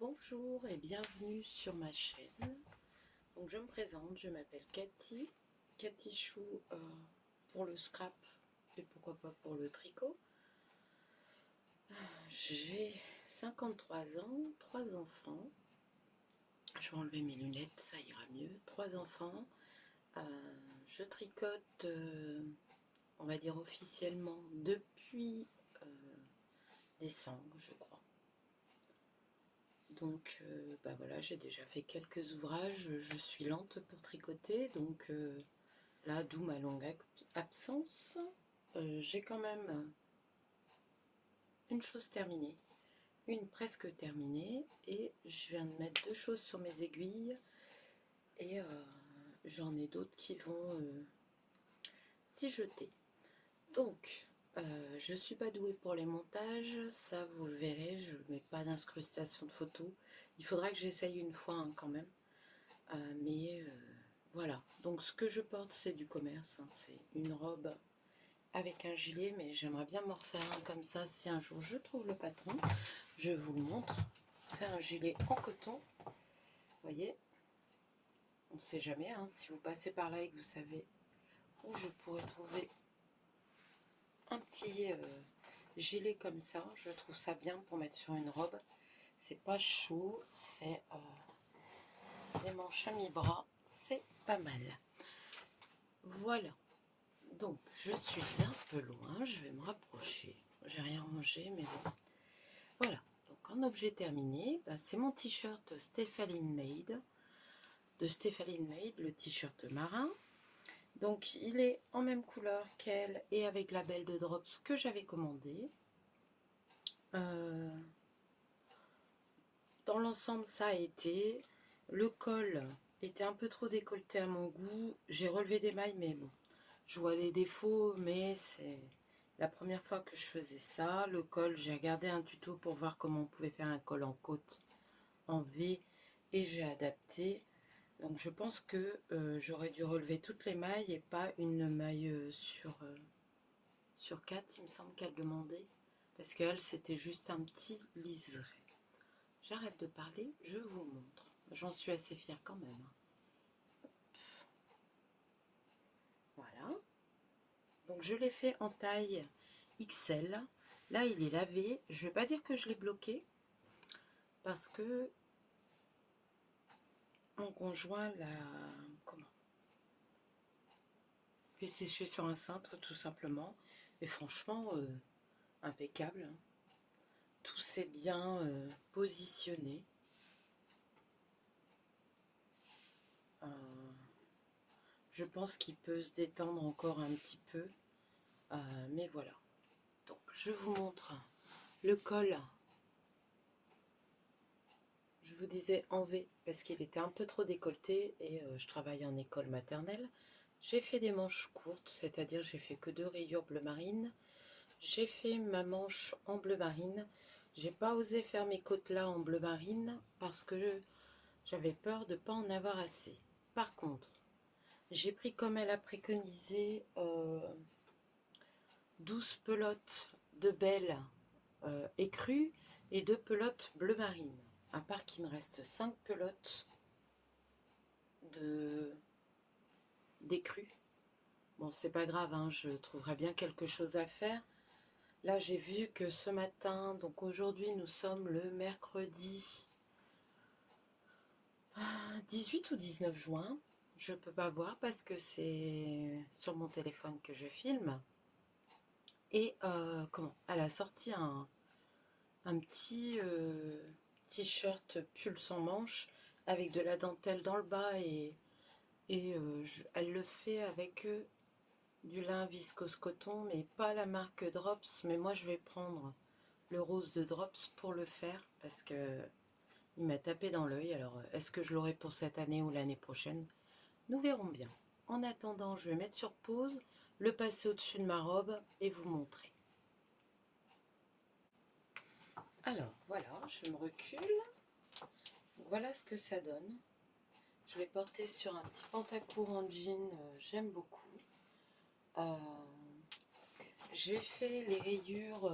Bonjour et bienvenue sur ma chaîne. Donc je me présente, je m'appelle Cathy, Cathy Chou pour le scrap et pourquoi pas pour le tricot. J'ai 53 ans, 3 enfants. Je vais enlever mes lunettes, ça ira mieux. 3 enfants. Je tricote, on va dire officiellement, depuis décembre, je crois. Donc voilà, j'ai déjà fait quelques ouvrages, je suis lente pour tricoter, donc là, d'où ma longue absence. J'ai quand même une chose terminée, une presque terminée, et je viens de mettre 2 choses sur mes aiguilles, et j'en ai d'autres qui vont s'y jeter. Donc, je ne suis pas douée pour les montages, ça vous le verrez, je ne mets pas d'incrustation de photos. Il faudra que j'essaye une fois hein, quand même. Voilà, donc ce que je porte c'est du commerce, hein. C'est une robe avec un gilet, mais j'aimerais bien me refaire un comme ça si un jour je trouve le patron. Je vous le montre, c'est un gilet en coton, vous voyez, on ne sait jamais, hein, si vous passez par là et que vous savez où je pourrais trouver un petit gilet comme ça, je trouve ça bien pour mettre sur une robe. C'est pas chaud, c'est des manches à mi-bras, c'est pas mal. Voilà, donc je suis un peu loin, je vais me rapprocher. J'ai rien rangé, mais bon. Voilà, donc en objet terminé, c'est mon t-shirt Stephaline Made, de Stephaline Made, le t-shirt marin. Donc il est en même couleur qu'elle et avec la belle de Drops que j'avais commandé. Dans l'ensemble, ça a été. Le col était un peu trop décolleté à mon goût. J'ai relevé des mailles, mais bon, je vois les défauts, mais c'est la première fois que je faisais ça. Le col, j'ai regardé un tuto pour voir comment on pouvait faire un col en côte en V et j'ai adapté. Donc je pense que j'aurais dû relever toutes les mailles et pas une maille sur 4, il me semble qu'elle demandait. Parce qu'elle, c'était juste un petit liseré. J'arrête de parler, je vous montre. J'en suis assez fière quand même. Voilà. Donc je l'ai fait en taille XL. Là, il est lavé. Je ne vais pas dire que je l'ai bloqué. Parce que mon conjoint l'a... Comment fait sécher sur un cintre, tout simplement. Et franchement, impeccable. Tout s'est bien positionné. Je pense qu'il peut se détendre encore un petit peu. Mais voilà. Donc, je vous montre le col. Je vous disais en V parce qu'il était un peu trop décolleté et je travaille en école maternelle. J'ai fait des manches courtes, c'est-à-dire j'ai fait que 2 rayures bleu marine. J'ai fait ma manche en bleu marine. J'ai pas osé faire mes côtes là en bleu marine parce que j'avais peur de ne pas en avoir assez. Par contre, j'ai pris comme elle a préconisé 12 pelotes de belles écrues et 2 pelotes bleu marine. À part qu'il me reste 5 pelotes d'écrues. Bon, c'est pas grave, hein, je trouverai bien quelque chose à faire. Là, j'ai vu que ce matin, donc aujourd'hui, nous sommes le mercredi 18 ou 19 juin. Je peux pas voir parce que c'est sur mon téléphone que je filme. Et elle a sorti un petit t-shirt pull sans manches avec de la dentelle dans le bas et elle le fait avec du lin viscose coton, mais pas la marque Drops. Mais moi, je vais prendre le rose de Drops pour le faire parce que il m'a tapé dans l'œil. Alors, est-ce que je l'aurai pour cette année ou l'année prochaine? Nous verrons bien. En attendant, je vais mettre sur pause, le passer au-dessus de ma robe et vous montrer. Alors, voilà, je me recule. Voilà ce que ça donne. Je l'ai porté sur un petit pantacourt en jean, j'aime beaucoup. J'ai fait les rayures,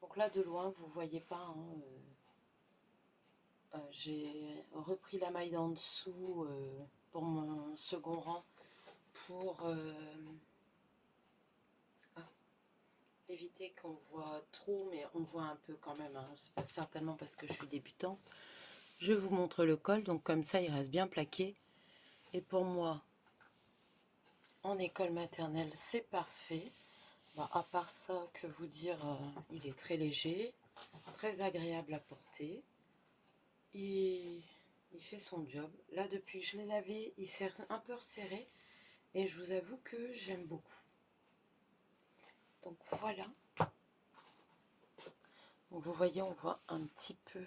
donc là de loin vous voyez pas, hein, J'ai repris la maille d'en dessous pour mon second rang pour éviter qu'on voit trop, mais on voit un peu quand même, hein. C'est pas certainement parce que je suis débutante. Je vous montre le col, donc comme ça il reste bien plaqué. Et pour moi, en école maternelle, c'est parfait. Bah, à part ça, que vous dire, il est très léger, très agréable à porter. Il fait son job. Là, depuis que je l'ai lavé, il s'est un peu resserré. Et je vous avoue que j'aime beaucoup. Donc voilà. Donc, vous voyez, on voit un petit peu.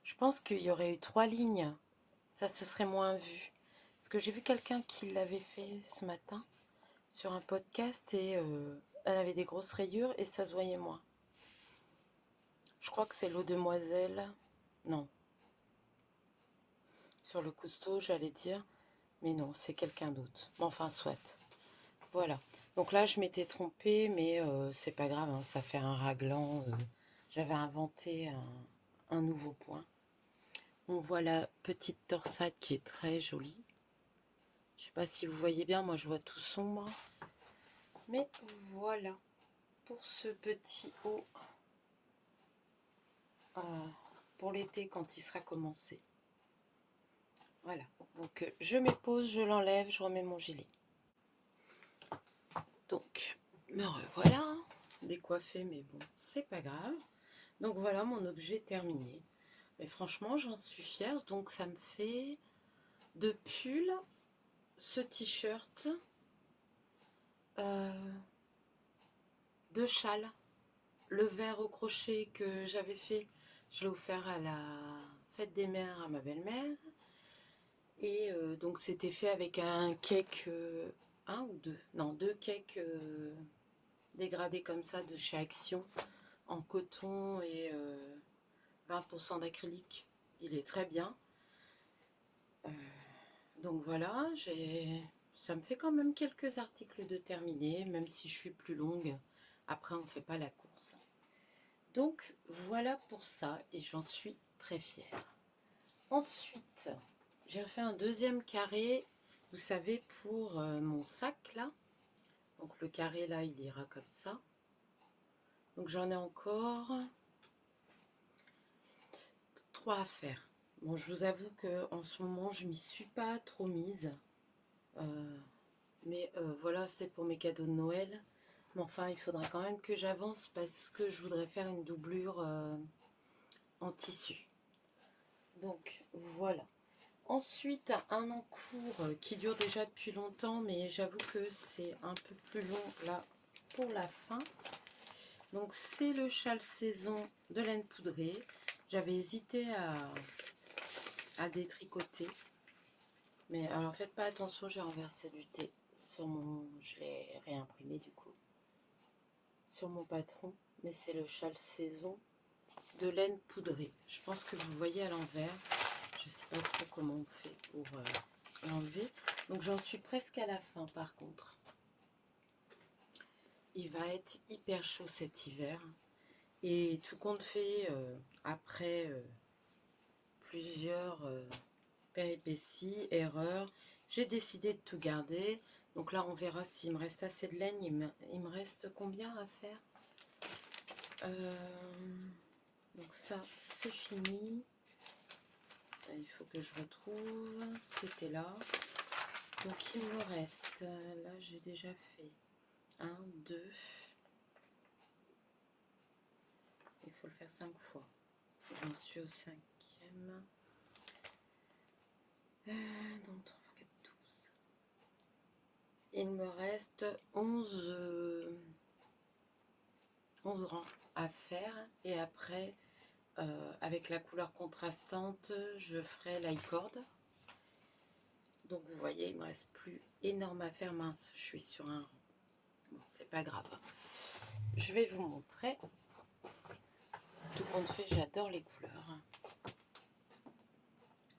Je pense qu'il y aurait eu 3 lignes. Ça se serait moins vu. Parce que j'ai vu quelqu'un qui l'avait fait ce matin sur un podcast et elle avait des grosses rayures et ça se voyait moins. Je crois que c'est l'eau demoiselle. Non. Sur le cousteau, j'allais dire. Mais non, c'est quelqu'un d'autre. Mais enfin, soit. Voilà. Donc là, je m'étais trompée, mais c'est pas grave, hein, ça fait un raglan. J'avais inventé un nouveau point. On voit la petite torsade qui est très jolie. Je sais pas si vous voyez bien, moi je vois tout sombre. Mais voilà pour ce petit haut pour l'été quand il sera commencé. Voilà. Donc je mets pause, je l'enlève, je remets mon gilet. Donc, me revoilà, décoiffée, mais bon, c'est pas grave. Donc voilà mon objet terminé. Mais franchement, j'en suis fière. Donc ça me fait 2 pulls, ce t-shirt, 2 châles, le vert au crochet que j'avais fait, je l'ai offert à la fête des mères à ma belle-mère. Et donc c'était fait avec un cake, un ou deux, non 2 cakes dégradés comme ça de chez Action, en coton et 20% d'acrylique. Il est très bien. Donc voilà, ça me fait quand même quelques articles de terminés, même si je suis plus longue. Après, on ne fait pas la course. Donc voilà pour ça, et j'en suis très fière. Ensuite, j'ai refait un deuxième carré, vous savez, pour mon sac là. Donc le carré là, il ira comme ça. Donc j'en ai encore 3 à faire. Bon, je vous avoue qu'en ce moment, je m'y suis pas trop mise. Mais voilà, c'est pour mes cadeaux de Noël. Mais enfin, il faudra quand même que j'avance parce que je voudrais faire une doublure en tissu. Donc voilà. Ensuite, un en cours qui dure déjà depuis longtemps, mais j'avoue que c'est un peu plus long là pour la fin. Donc c'est le châle saison de laine poudrée. J'avais hésité à détricoter. Mais alors faites pas attention, j'ai renversé du thé sur mon... Je l'ai réimprimé du coup. Sur mon patron. Mais c'est le châle saison de laine poudrée. Je pense que vous voyez à l'envers. Je sais pas trop comment on fait pour l'enlever. Donc j'en suis presque à la fin par contre. Il va être hyper chaud cet hiver. Et tout compte fait, après plusieurs péripéties, erreurs, j'ai décidé de tout garder. Donc là, on verra s'il me reste assez de laine. Il me reste combien à faire donc ça, c'est fini. Il faut que je retrouve. C'était là. Donc il me reste, là j'ai déjà fait 1, 2. Il faut le faire 5 fois. J'en suis au 5e. Donc 3, 4, 12. Il me reste 11 rangs à faire. Et après, avec la couleur contrastante, je ferai l'i-cord. Donc vous voyez, il me reste plus énorme à faire. Mince, je suis sur un rang. Bon, c'est pas grave. Je vais vous montrer. Tout compte fait, j'adore les couleurs.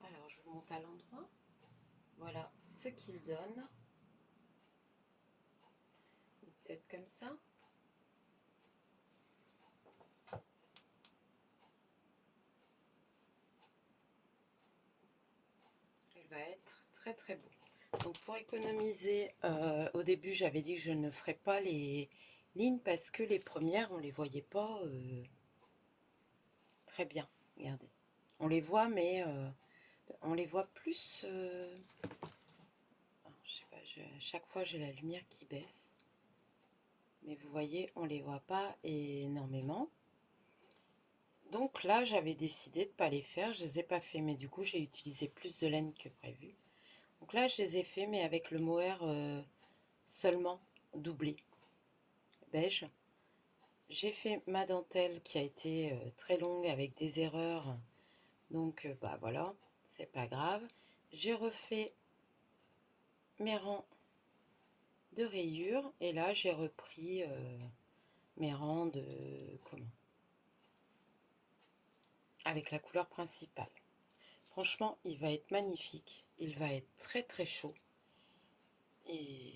Alors, je vous monte à l'endroit. Voilà ce qu'il donne. Peut-être comme ça. va être très très beau. Donc pour économiser, au début j'avais dit que je ne ferais pas les lignes parce que les premières on les voyait pas très bien. Regardez, on les voit mais on les voit plus. Je sais pas, à chaque fois j'ai la lumière qui baisse, mais vous voyez on les voit pas énormément. Donc là j'avais décidé de pas les faire, je les ai pas fait, mais du coup j'ai utilisé plus de laine que prévu. Donc là, je les ai fait, mais avec le mohair seulement doublé, beige. J'ai fait ma dentelle qui a été très longue avec des erreurs. Donc, bah voilà, c'est pas grave. J'ai refait mes rangs de rayures. Et là, j'ai repris mes rangs de... Comment? Avec la couleur principale. Franchement, il va être magnifique. Il va être très très chaud. Et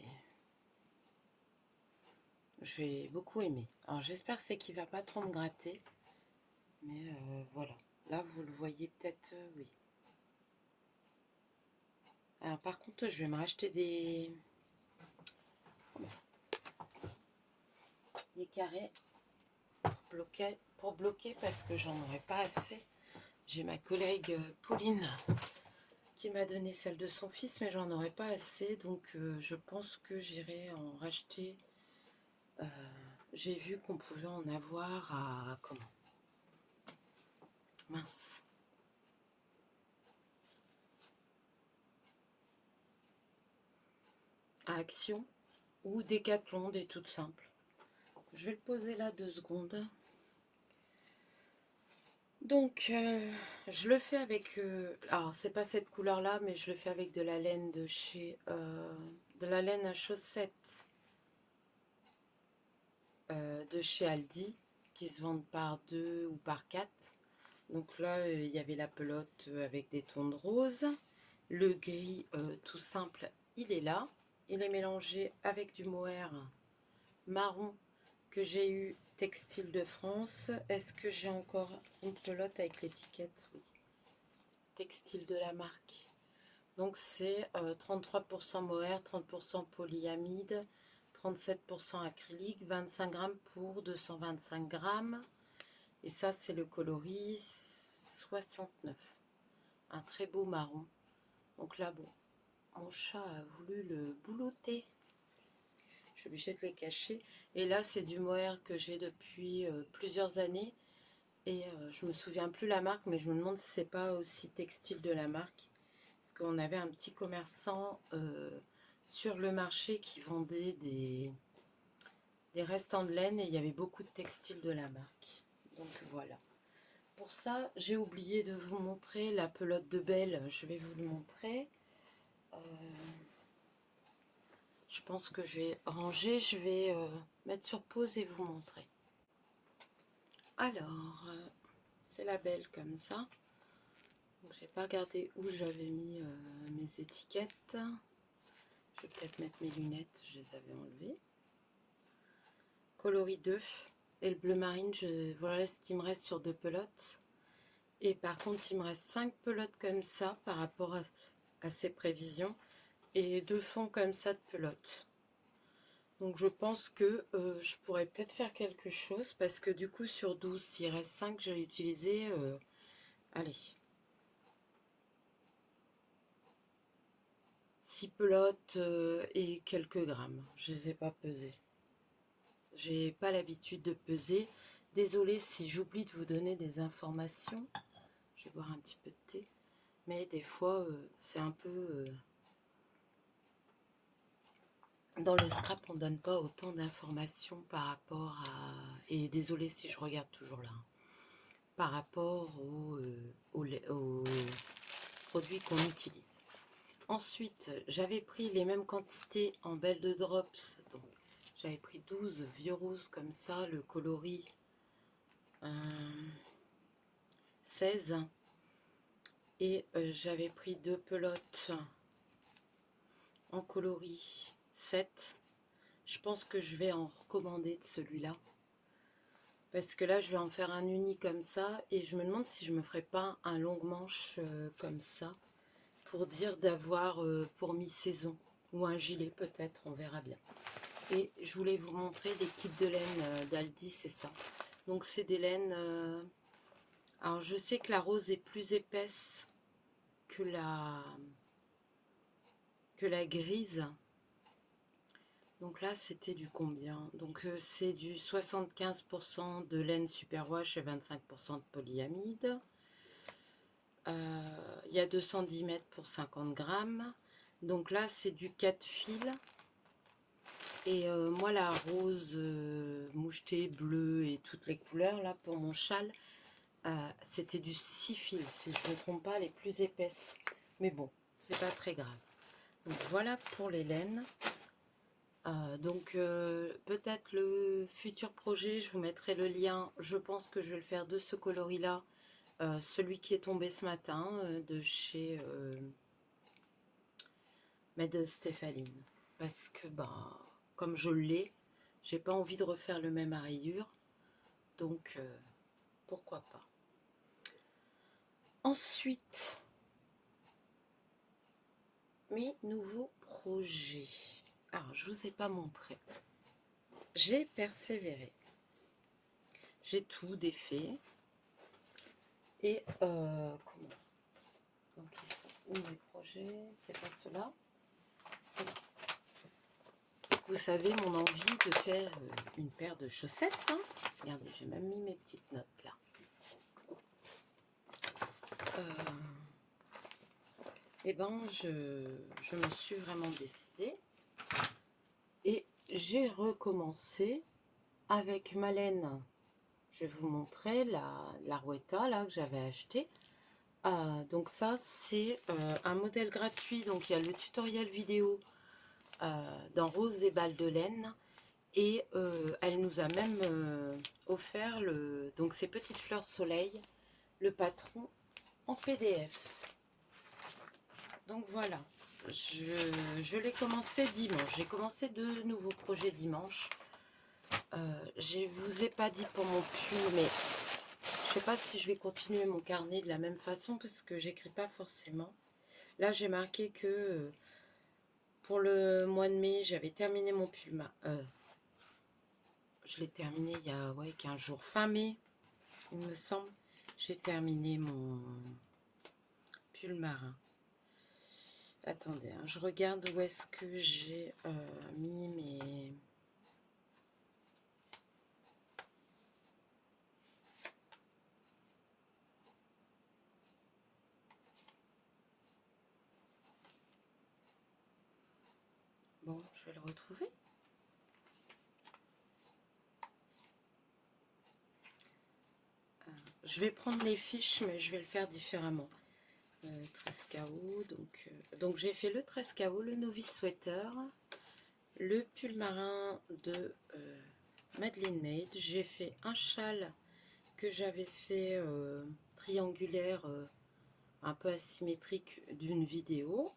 je vais beaucoup aimer. Alors j'espère c'est qu'il va pas trop me gratter. Mais voilà. Là vous le voyez peut-être, oui. Alors par contre je vais me racheter des carrés pour bloquer parce que j'en aurai pas assez. J'ai ma collègue Pauline qui m'a donné celle de son fils, mais j'en aurai pas assez. Donc je pense que j'irai en racheter. J'ai vu qu'on pouvait en avoir à... Comment? Mince. À Action ou Décathlon, des toutes simples. Je vais le poser là 2 secondes. Donc je le fais avec, alors c'est pas cette couleur là, mais je le fais avec de la laine de chez, de la laine à chaussettes de chez Aldi, qui se vendent par 2 ou par 4. Donc là il y avait la pelote avec des tons de rose, le gris tout simple il est là, il est mélangé avec du mohair marron que j'ai eu Textile de France. Est-ce que j'ai encore une pelote avec l'étiquette? Oui. Textile de la marque. Donc c'est 33% mohair, 30% polyamide, 37% acrylique, 25 grammes pour 225 grammes. Et ça c'est le coloris 69. Un très beau marron. Donc là bon, mon chat a voulu le boulotter. Je suis obligée de les cacher. Et là, c'est du mohair que j'ai depuis plusieurs années. Et je me souviens plus la marque, mais je me demande si c'est pas aussi Textile de la marque. Parce qu'on avait un petit commerçant sur le marché qui vendait des restants de laine. Et il y avait beaucoup de textiles de la marque. Donc voilà. Pour ça, j'ai oublié de vous montrer la pelote de Belle. Je vais vous le montrer. Je pense que j'ai rangé. Je vais mettre sur pause et vous montrer. Alors, c'est la Belle comme ça. Donc, j'ai pas regardé où j'avais mis mes étiquettes. Je vais peut-être mettre mes lunettes, je les avais enlevées. Coloris 2 et le bleu marine, voilà ce qui me reste sur 2 pelotes. Et par contre, il me reste 5 pelotes comme ça par rapport à ces prévisions. Et 2 fonds comme ça de pelotes. Donc je pense que je pourrais peut-être faire quelque chose parce que du coup sur 12, s'il reste 5, j'ai utilisé, allez, 6 pelotes et quelques grammes. Je ne les ai pas pesées. J'ai pas l'habitude de peser. Désolée si j'oublie de vous donner des informations. Je vais boire un petit peu de thé. Mais des fois, c'est un peu... Dans le scrap, on ne donne pas autant d'informations par rapport à... Et désolée si je regarde toujours là. Par rapport aux produits qu'on utilise. Ensuite, j'avais pris les mêmes quantités en belle de drops. Donc, j'avais pris 12 vieux roses comme ça, le coloris 16. Et j'avais pris 2 pelotes en coloris 7. Je pense que je vais en recommander de celui-là. Parce que là, je vais en faire un uni comme ça. Et je me demande si je me ferai pas un long manche comme ça. pour dire d'avoir pour mi-saison. Ou un gilet peut-être, on verra bien. Et je voulais vous montrer des kits de laine d'Aldi, c'est ça. Donc c'est des laines... alors je sais que la rose est plus épaisse que la grise. Donc là c'était du combien? Donc c'est du 75% de laine superwash et 25% de polyamide. Il y a 210 mètres pour 50 grammes. Donc là c'est du 4 fils. Et moi la rose mouchetée, bleue et toutes les couleurs là pour mon châle, c'était du 6 fils si je ne me trompe pas, les plus épaisses. Mais bon, c'est pas très grave. Donc voilà pour les laines. Donc peut-être le futur projet, je vous mettrai le lien. Je pense que je vais le faire de ce coloris là. Celui qui est tombé ce matin de chez Made Stéphaline. Parce que bah, comme je l'ai, j'ai pas envie de refaire le même à rayures. Donc pourquoi pas. Ensuite, mes nouveaux projets. Alors, je vous ai pas montré. J'ai persévéré. J'ai tout défait. Et comment? Donc, ils sont où mes projets? C'est pas cela. Vous savez, mon envie de faire une paire de chaussettes. Hein. Regardez, j'ai même mis mes petites notes là. Et ben, je me suis vraiment décidée. Et j'ai recommencé avec ma laine. Je vais vous montrer la Rouetta là que j'avais acheté. Donc ça c'est un modèle gratuit. Donc il y a le tutoriel vidéo dans Rose des balles de laine. Et elle nous a même offert donc ces petites fleurs soleil, le patron en PDF. Donc voilà, je l'ai commencé dimanche. J'ai commencé de nouveaux projets dimanche. Je vous ai pas dit pour mon pull, mais je sais pas si je vais continuer mon carnet de la même façon parce que j'écris pas forcément. Là, j'ai marqué que pour le mois de mai, j'avais terminé mon pull. Je l'ai terminé il y a 15 jours. Fin mai, il me semble. J'ai terminé mon pull marin. Attendez, hein, je regarde où est-ce que j'ai mis mes... Bon, je vais le retrouver. Je vais prendre les fiches, mais je vais le faire différemment. 13 KO, donc j'ai fait le 13 KO, le novice sweater, le pull marin de Madeleine Made. J'ai fait un châle que j'avais fait triangulaire, un peu asymétrique d'une vidéo.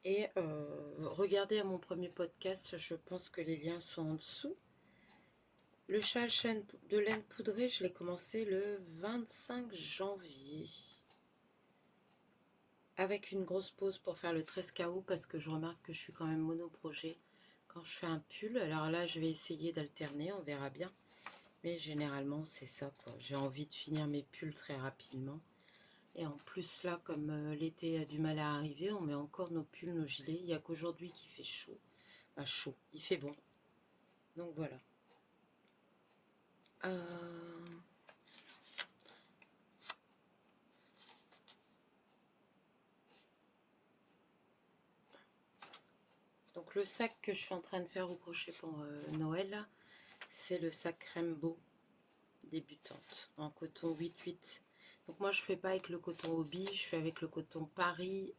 Et regardez à mon premier podcast, je pense que les liens sont en dessous. Le châle de laine poudrée, je l'ai commencé le 25 janvier. Avec une grosse pause pour faire le 13 KO parce que je remarque que je suis quand même monoprojet quand je fais un pull. Alors là, je vais essayer d'alterner, on verra bien. Mais généralement, c'est ça, quoi. J'ai envie de finir mes pulls très rapidement. Et en plus, là, comme l'été a du mal à arriver, on met encore nos pulls, nos gilets. Il n'y a qu'aujourd'hui qu'il fait chaud. Enfin, chaud, il fait bon. Donc voilà. Donc le sac que je suis en train de faire au crochet pour Noël, c'est le sac Rainbow débutante en coton 8-8. Donc moi je fais pas avec le coton hobby, je fais avec le coton Paris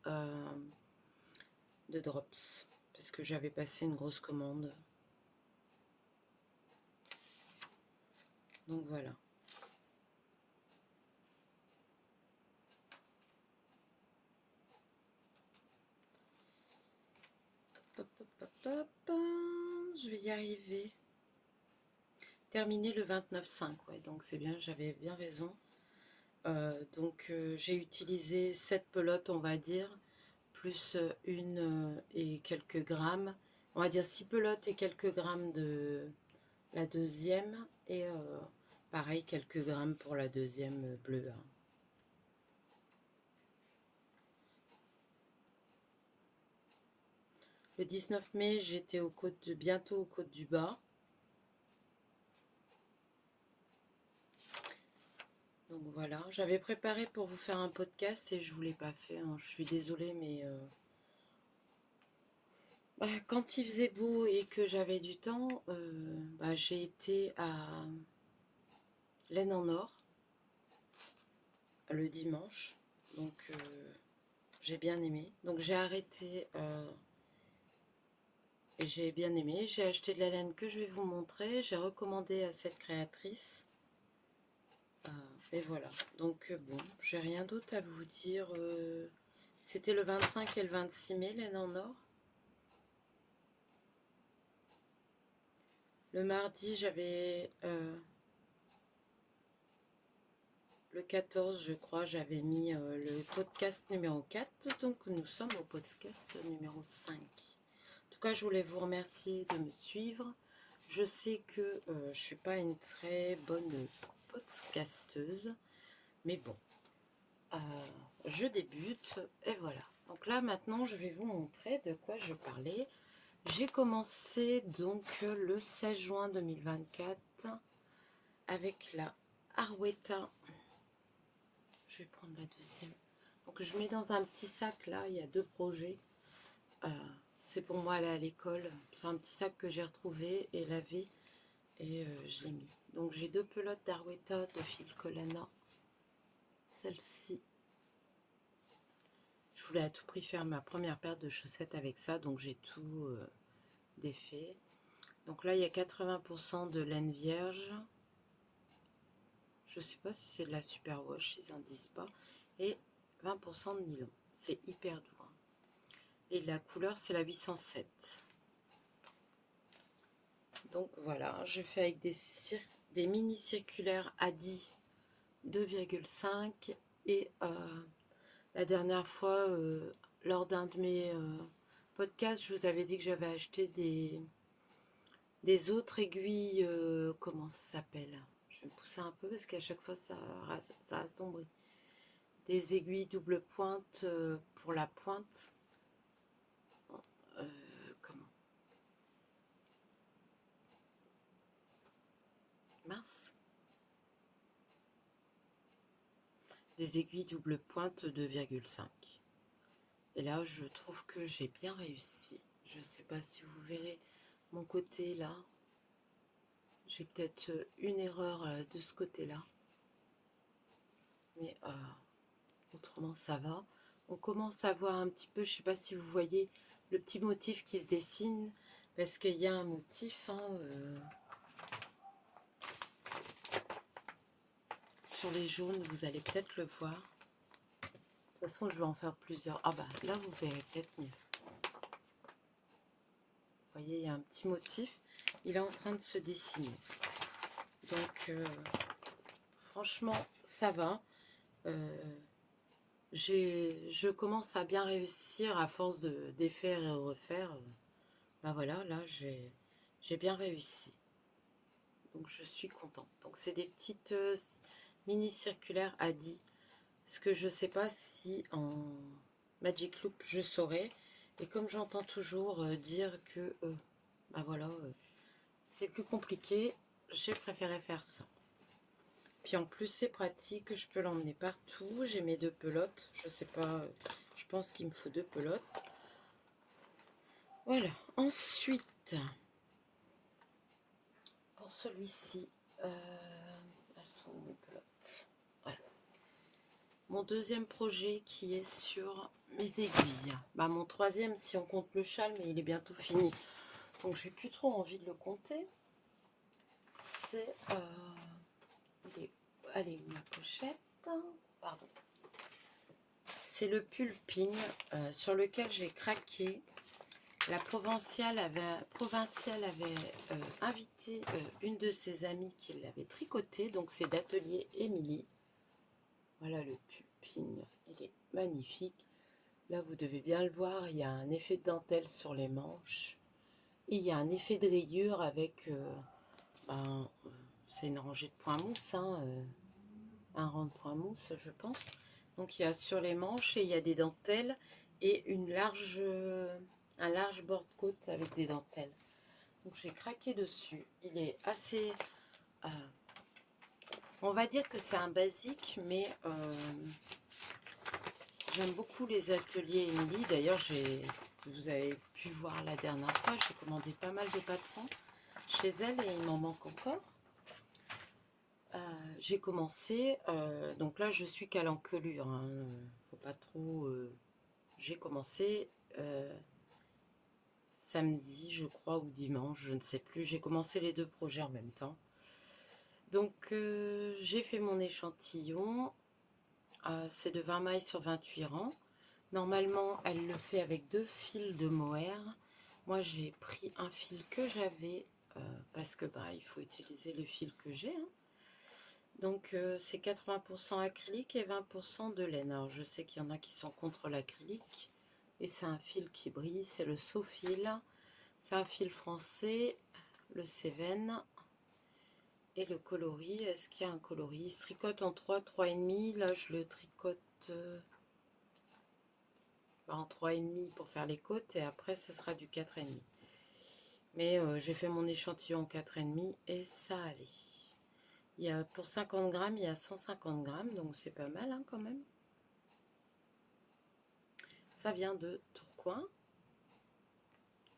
de Drops parce que j'avais passé une grosse commande. Donc voilà. Hop, hop, hop, hop. Je vais y arriver. Terminé le 29,5, ouais, donc c'est bien, j'avais bien raison. Donc j'ai utilisé 7 pelotes, on va dire. plus une et quelques grammes. On va dire 6 pelotes et quelques grammes de la deuxième. Et pareil, quelques grammes pour la deuxième bleue. Hein. Le 19 mai, j'étais bientôt aux Côtes du Bas. Donc voilà, j'avais préparé pour vous faire un podcast et je ne vous l'ai pas fait. Hein. Je suis désolée, mais quand il faisait beau et que j'avais du temps, j'ai été à Laine en Or le dimanche. Donc j'ai bien aimé. Donc j'ai arrêté et j'ai bien aimé. J'ai acheté de la laine que je vais vous montrer. J'ai recommandé à cette créatrice. Et voilà. Donc bon, j'ai rien d'autre à vous dire. C'était le 25 et le 26 mai, Laine en Or. Le mardi, j'avais le 14, je crois, j'avais mis le podcast numéro 4. Donc nous sommes au podcast numéro 5. En tout cas, je voulais vous remercier de me suivre. Je sais que je ne suis pas une très bonne podcasteuse, mais bon, je débute et voilà. Donc là, maintenant, je vais vous montrer de quoi je parlais. J'ai commencé donc le 16 juin 2024 avec la Arwetta. Je vais prendre la deuxième. Donc je mets dans un petit sac là, il y a 2 projets. C'est pour moi aller à l'école. C'est un petit sac que j'ai retrouvé et lavé et je l'ai mis. Donc j'ai 2 pelotes d'Arwetta de fil Colana. Celle-ci. Je voulais à tout prix faire ma première paire de chaussettes avec ça, donc j'ai tout défait. Donc là il y a 80% de laine vierge. Je sais pas si c'est de la superwash, ils en disent pas. Et 20% de nylon. C'est hyper doux. Hein. Et la couleur c'est la 807. Donc voilà, je fais avec des mini circulaires Adi 2,5 et la dernière fois, lors d'un de mes podcasts, je vous avais dit que j'avais acheté des autres aiguilles, comment ça s'appelle? Je vais me pousser un peu parce qu'à chaque fois ça assombrit. Des aiguilles double pointe pour la pointe. Comment? Mince. Des aiguilles double pointe 2,5. Et là, je trouve que j'ai bien réussi. Je ne sais pas si vous verrez mon côté là. J'ai peut-être une erreur de ce côté-là. Mais autrement, ça va. On commence à voir un petit peu, je ne sais pas si vous voyez le petit motif qui se dessine. Parce qu'il y a un motif sur les jaunes, vous allez peut-être le voir. De toute façon, je vais en faire plusieurs. Ah bah là, vous verrez peut-être mieux. Vous voyez, il y a un petit motif. Il est en train de se dessiner. Donc, franchement, ça va. Je commence à bien réussir à force de défaire et refaire. Ben voilà, là, j'ai bien réussi. Donc, je suis contente. Donc, c'est des petites mini circulaires Adi. Ce que je ne sais pas si en Magic Loop, je saurais. Et comme j'entends toujours dire que, ben voilà, c'est plus compliqué, j'ai préféré faire ça. Puis en plus c'est pratique, je peux l'emmener partout. J'ai mes 2 pelotes, je sais pas, je pense qu'il me faut 2 pelotes. Voilà, ensuite, pour celui-ci, elles sont où mes pelotes? Voilà. Mon deuxième projet qui est sur mes aiguilles. Bah, mon troisième si on compte le châle, mais il est bientôt fini. Donc j'ai plus trop envie de le compter. C'est... Allez, ma pochette. Pardon. C'est le pulping sur lequel j'ai craqué. La provinciale avait invité une de ses amies qui l'avait tricoté. Donc c'est d'Atelier Émilie. Voilà le pulping. Il est magnifique. Là, vous devez bien le voir, il y a un effet de dentelle sur les manches. Et il y a un effet de rayure avec, ben, c'est une rangée de points mousse, hein, un rang de points mousse, je pense. Donc il y a sur les manches et il y a des dentelles et un large bord de côte avec des dentelles. Donc j'ai craqué dessus. Il est assez... on va dire que c'est un basique, mais j'aime beaucoup les ateliers Emily. D'ailleurs, vous avez pu voir la dernière fois, j'ai commandé pas mal de patrons chez elle et il m'en manque encore. J'ai commencé, donc là je suis qu'à l'encolure, hein, faut pas trop... j'ai commencé samedi, je crois, ou dimanche, je ne sais plus. J'ai commencé les deux projets en même temps. Donc j'ai fait mon échantillon, c'est de 20 mailles sur 28 rangs. Normalement, elle le fait avec 2 fils de mohair. Moi, j'ai pris un fil que j'avais parce que bah, il faut utiliser le fil que j'ai. Hein. Donc, c'est 80% acrylique et 20% de laine. Alors, je sais qu'il y en a qui sont contre l'acrylique. Et c'est un fil qui brille, c'est le Sofil. C'est un fil français, le Cévennes. Et le coloris, est-ce qu'il y a un coloris? Il se tricote en 3, 3,5. Là, je le tricote en 3,5 pour faire les côtes. Et après, ça sera du 4,5. Mais j'ai fait mon échantillon en 4,5 et ça allait. Il y a, pour 50 grammes, il y a 150 grammes. Donc, c'est pas mal hein, quand même. Ça vient de Tourcoing.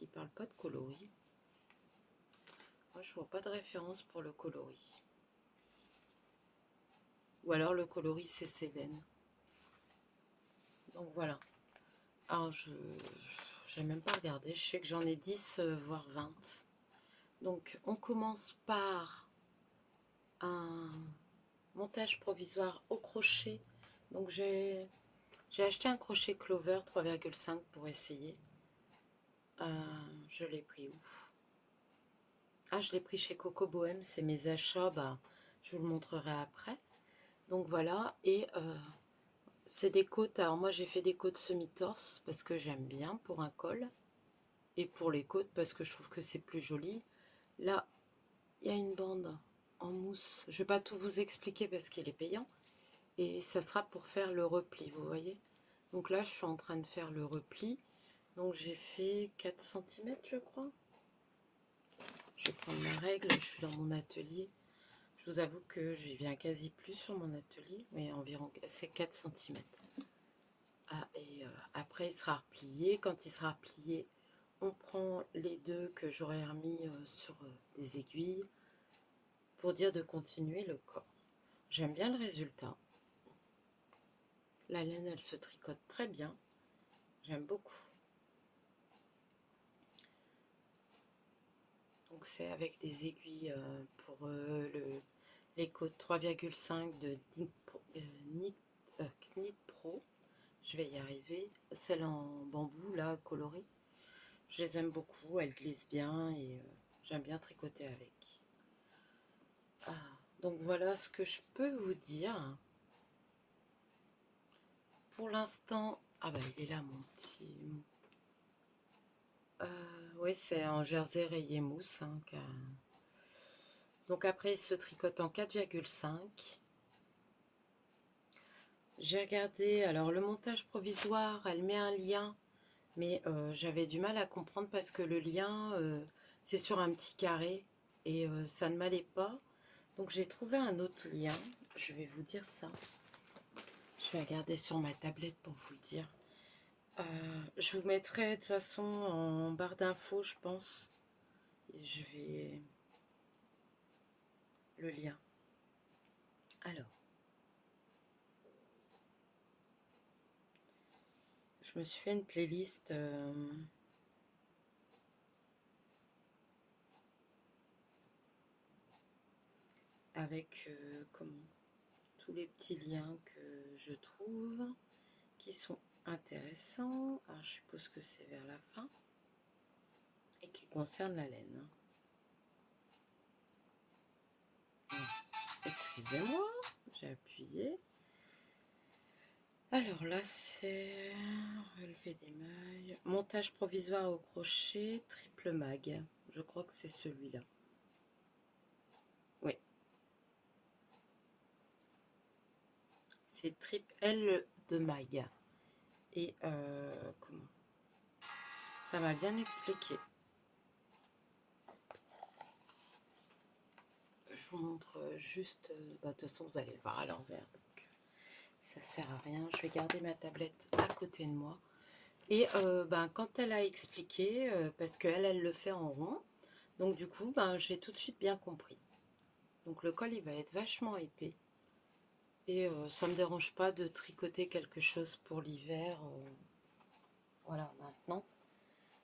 Il parle pas de coloris. Moi, je vois pas de référence pour le coloris. Ou alors le coloris, c'est Cévennes. Donc voilà. Alors, je n'ai même pas regardé. Je sais que j'en ai 10, voire 20. Donc, on commence par un montage provisoire au crochet. Donc, j'ai acheté un crochet Clover 3,5 pour essayer. Je l'ai pris où? Ah, je l'ai pris chez Coco Bohème. C'est mes achats. Bah, je vous le montrerai après. Donc, voilà. Et... c'est des côtes, alors moi j'ai fait des côtes semi-torse parce que j'aime bien pour un col. Et pour les côtes parce que je trouve que c'est plus joli. Là, il y a une bande en mousse. Je ne vais pas tout vous expliquer parce qu'il est payant. Et ça sera pour faire le repli, vous voyez. Donc là, je suis en train de faire le repli. Donc j'ai fait 4 cm, je crois. Je vais prendre ma règle, je suis dans mon atelier. Je vous avoue que j'y viens quasi plus sur mon atelier, mais environ c'est 4 cm. Ah, et après, il sera replié. Quand il sera replié, on prend les deux que j'aurais remis sur des aiguilles pour dire de continuer le corps. J'aime bien le résultat. La laine, elle se tricote très bien. J'aime beaucoup. Donc c'est avec des aiguilles pour les côtes 3,5 de Knit Pro. Je vais y arriver. Celle en bambou, là, colorée. Je les aime beaucoup. Elles glissent bien et j'aime bien tricoter avec. Ah, donc voilà ce que je peux vous dire. Pour l'instant... Ah bah il est là mon petit... oui, c'est en jersey rayé mousse. Hein, donc après, il se tricote en 4,5. J'ai regardé, alors le montage provisoire, elle met un lien, mais j'avais du mal à comprendre parce que le lien, c'est sur un petit carré et ça ne m'allait pas. Donc j'ai trouvé un autre lien, je vais vous dire ça. Je vais regarder sur ma tablette pour vous le dire. Je vous mettrai de toute façon en barre d'infos, je pense. Et je vais... le lien. Alors. Je me suis fait une playlist avec comment, tous les petits liens que je trouve qui sont intéressants. Alors, je suppose que c'est vers la fin et qui concernent la laine. Excusez-moi, j'ai appuyé. Alors là, c'est relevé des mailles, montage provisoire au crochet, triple mag. Je crois que c'est celui-là. Oui, c'est triple L de mag. Et comment? Ça m'a bien expliqué. Je vous montre juste, de toute façon vous allez le voir à l'envers, donc ça sert à rien. Je vais garder ma tablette à côté de moi. Et quand elle a expliqué, parce qu'elle, elle le fait en rond, donc du coup, j'ai tout de suite bien compris. Donc le col, il va être vachement épais. Et ça ne me dérange pas de tricoter quelque chose pour l'hiver. Voilà, maintenant.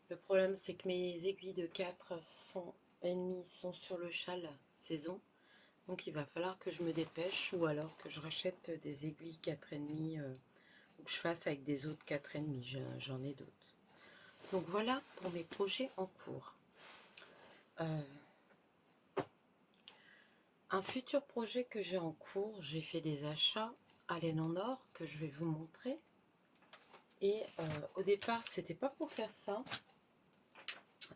Le problème, c'est que mes aiguilles de 4,5 sont sur le châle saison. Donc il va falloir que je me dépêche ou alors que je rachète des aiguilles 4,5 ou que je fasse avec des autres 4,5. J'en ai d'autres. Donc voilà pour mes projets en cours. Un futur projet que j'ai en cours, j'ai fait des achats à laine en or que je vais vous montrer. Et au départ, c'était pas pour faire ça.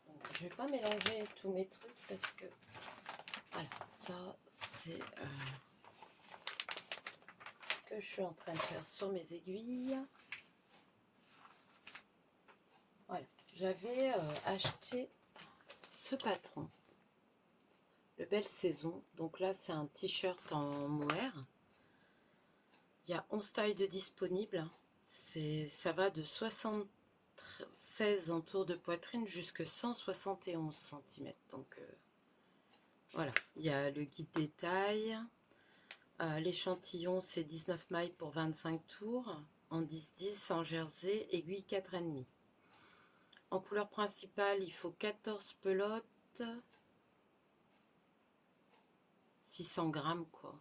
Donc, je vais pas mélanger tous mes trucs parce que voilà, ça c'est ce que je suis en train de faire sur mes aiguilles. Voilà, j'avais acheté ce patron, le Belle Saison. Donc là, c'est un t-shirt en mohair. Il y a 11 tailles de disponibles. Ça va de 76 en tour de poitrine jusqu'à 171 cm. Donc voilà, il y a le guide des tailles. L'échantillon, c'est 19 mailles pour 25 tours. En 10-10, en jersey, aiguille 4,5. En couleur principale, il faut 14 pelotes. 600 grammes, quoi.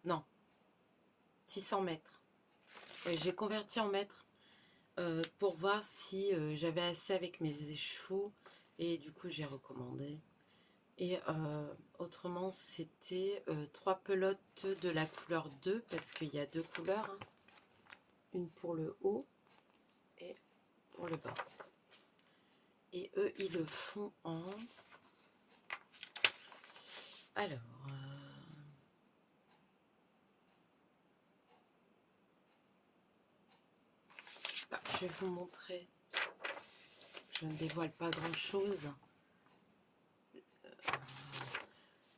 Non, 600 mètres. J'ai converti en mètres pour voir si j'avais assez avec mes chevaux. Et du coup, j'ai recommandé. Et autrement, c'était 3 pelotes de la couleur 2, parce qu'il y a deux couleurs. Hein. Une pour le haut et pour le bas. Et eux, ils le font en... Alors... je vais vous montrer. Je ne dévoile pas grand-chose.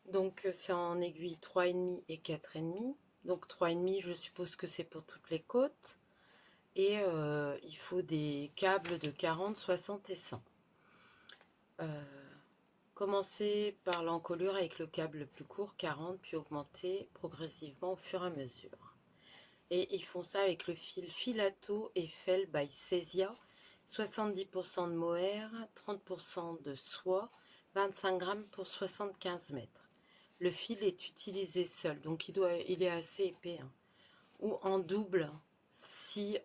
Donc, c'est en aiguille 3,5 et 4,5. Donc, 3,5, je suppose que c'est pour toutes les côtes. Et il faut des câbles de 40, 60 et 100. Commencer par l'encolure avec le câble le plus court, 40, puis augmenter progressivement au fur et à mesure. Et ils font ça avec le fil Filato Eiffel by Cesia, 70% de mohair, 30% de soie, 25 grammes pour 75 mètres. Le fil est utilisé seul, donc il est assez épais. Hein. Ou en double, si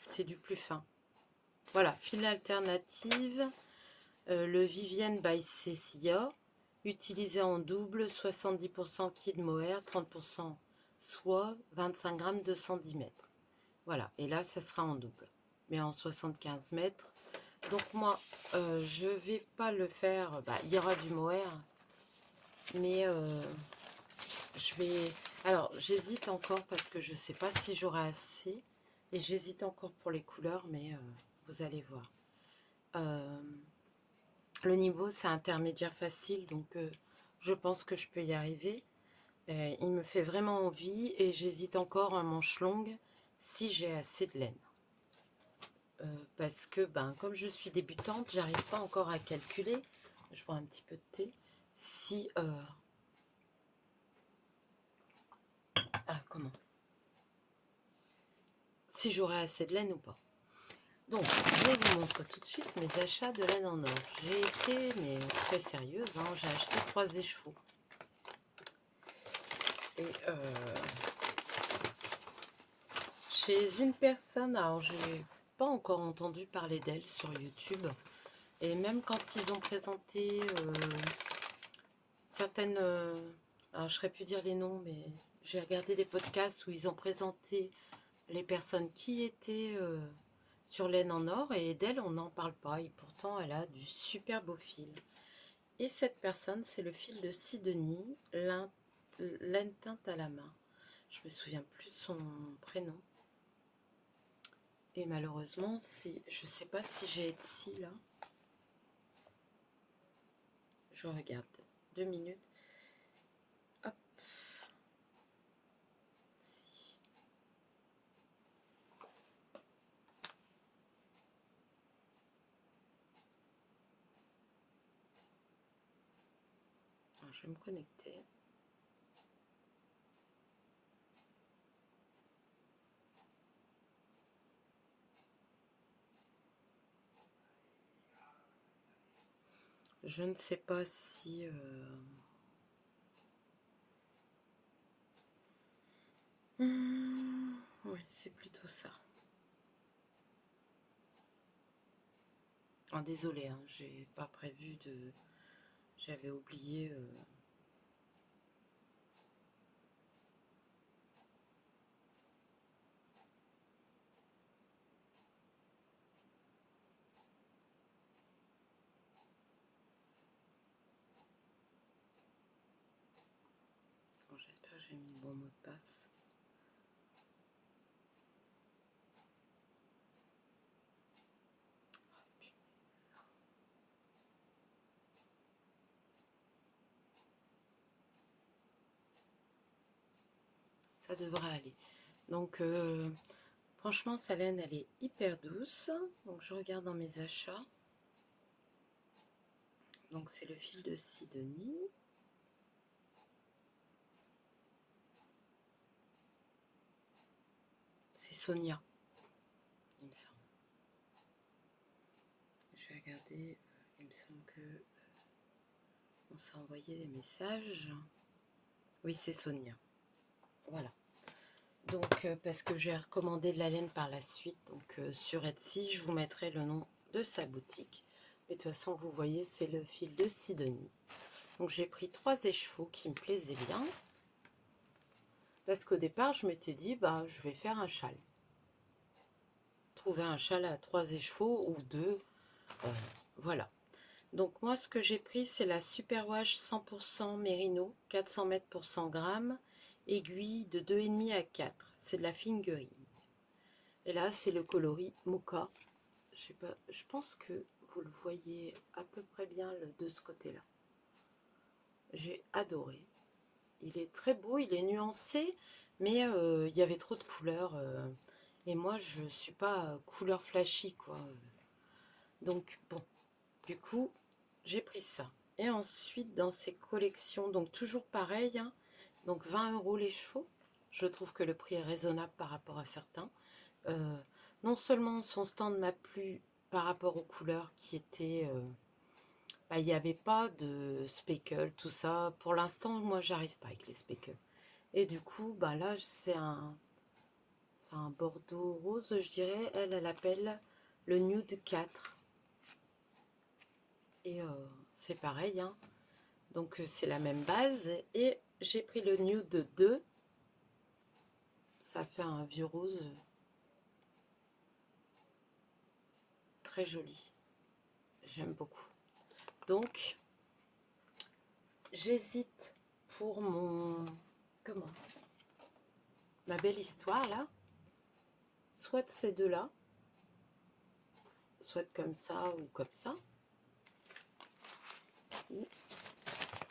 c'est du plus fin. Voilà, fil alternative, le Vivienne by Cecia, utilisé en double, 70% kid mohair, 30% soie, 25 grammes, 210 mètres. Voilà, et là, ça sera en double, mais en 75 mètres. Donc moi, je vais pas le faire, il y aura du mohair, mais je vais... Alors, j'hésite encore parce que je sais pas si j'aurai assez, et j'hésite encore pour les couleurs, mais vous allez voir. Le niveau, c'est intermédiaire facile, donc je pense que je peux y arriver. Il me fait vraiment envie et j'hésite encore en manche longue si j'ai assez de laine. Parce que, comme je suis débutante, j'arrive pas encore à calculer, je bois un petit peu de thé, si... si j'aurai assez de laine ou pas. Donc, je vais vous montrer tout de suite mes achats de laine en or. J'ai été très sérieuse, hein, j'ai acheté 3 écheveaux. Et chez une personne, alors je n'ai pas encore entendu parler d'elle sur YouTube. Et même quand ils ont présenté certaines... alors je ne saurais plus dire les noms, mais j'ai regardé des podcasts où ils ont présenté les personnes qui étaient sur laine en or, et d'elle, on n'en parle pas. Et pourtant, elle a du super beau fil. Et cette personne, c'est le fil de Sidonie, laine teinte à la main. Je me souviens plus de son prénom. Et malheureusement, si je sais pas si j'ai Etsy là. Je regarde. 2 minutes. Hop. Si. Alors, je vais me connecter. Je ne sais pas si... oui, c'est plutôt ça. Ah, désolée, hein, j'ai pas prévu de... J'avais oublié... Bon, j'espère que j'ai mis le bon mot de passe. Ça devrait aller. Donc, franchement, sa laine, elle est hyper douce. Donc, je regarde dans mes achats. Donc, c'est le fil de Sidonie. C'est Sonia, il me semble. Je vais regarder. Il me semble que on s'est envoyé des messages. Oui, c'est Sonia. Voilà. Donc, parce que j'ai recommandé de la laine par la suite. Donc, sur Etsy, je vous mettrai le nom de sa boutique. Mais de toute façon, vous voyez, c'est le fil de Sidonie. Donc, j'ai pris 3 écheveaux qui me plaisaient bien. Parce qu'au départ, je m'étais dit, bah, je vais faire un châle. Trouver un châle à 3 écheveaux ou 2. Voilà. Donc, moi, ce que j'ai pris, c'est la Superwash 100% Mérino, 400 mètres pour 100 grammes, aiguille de 2,5 à 4. C'est de la fingering. Et là, c'est le coloris Mocha. Je sais pas, je pense que vous le voyez à peu près bien de ce côté-là. J'ai adoré. Il est très beau, il est nuancé, mais il y avait trop de couleurs. Et moi, je suis pas couleur flashy, quoi. Donc, bon, du coup, j'ai pris ça. Et ensuite, dans ces collections, donc toujours pareil, hein, donc 20 € les chevaux. Je trouve que le prix est raisonnable par rapport à certains. Non seulement son stand m'a plu par rapport aux couleurs qui étaient... bah, il n'y avait pas de speckle, tout ça. Pour l'instant, moi, j'arrive pas avec les speckles. Et du coup, bah là, c'est un bordeaux rose, je dirais. Elle appelle le nude 4. Et c'est pareil, hein. Donc, c'est la même base. Et j'ai pris le nude 2. Ça fait un vieux rose très joli. J'aime beaucoup. Donc, j'hésite pour mon... Comment? Ma belle histoire, là. Soit de ces deux-là. Soit comme ça ou comme ça. Ou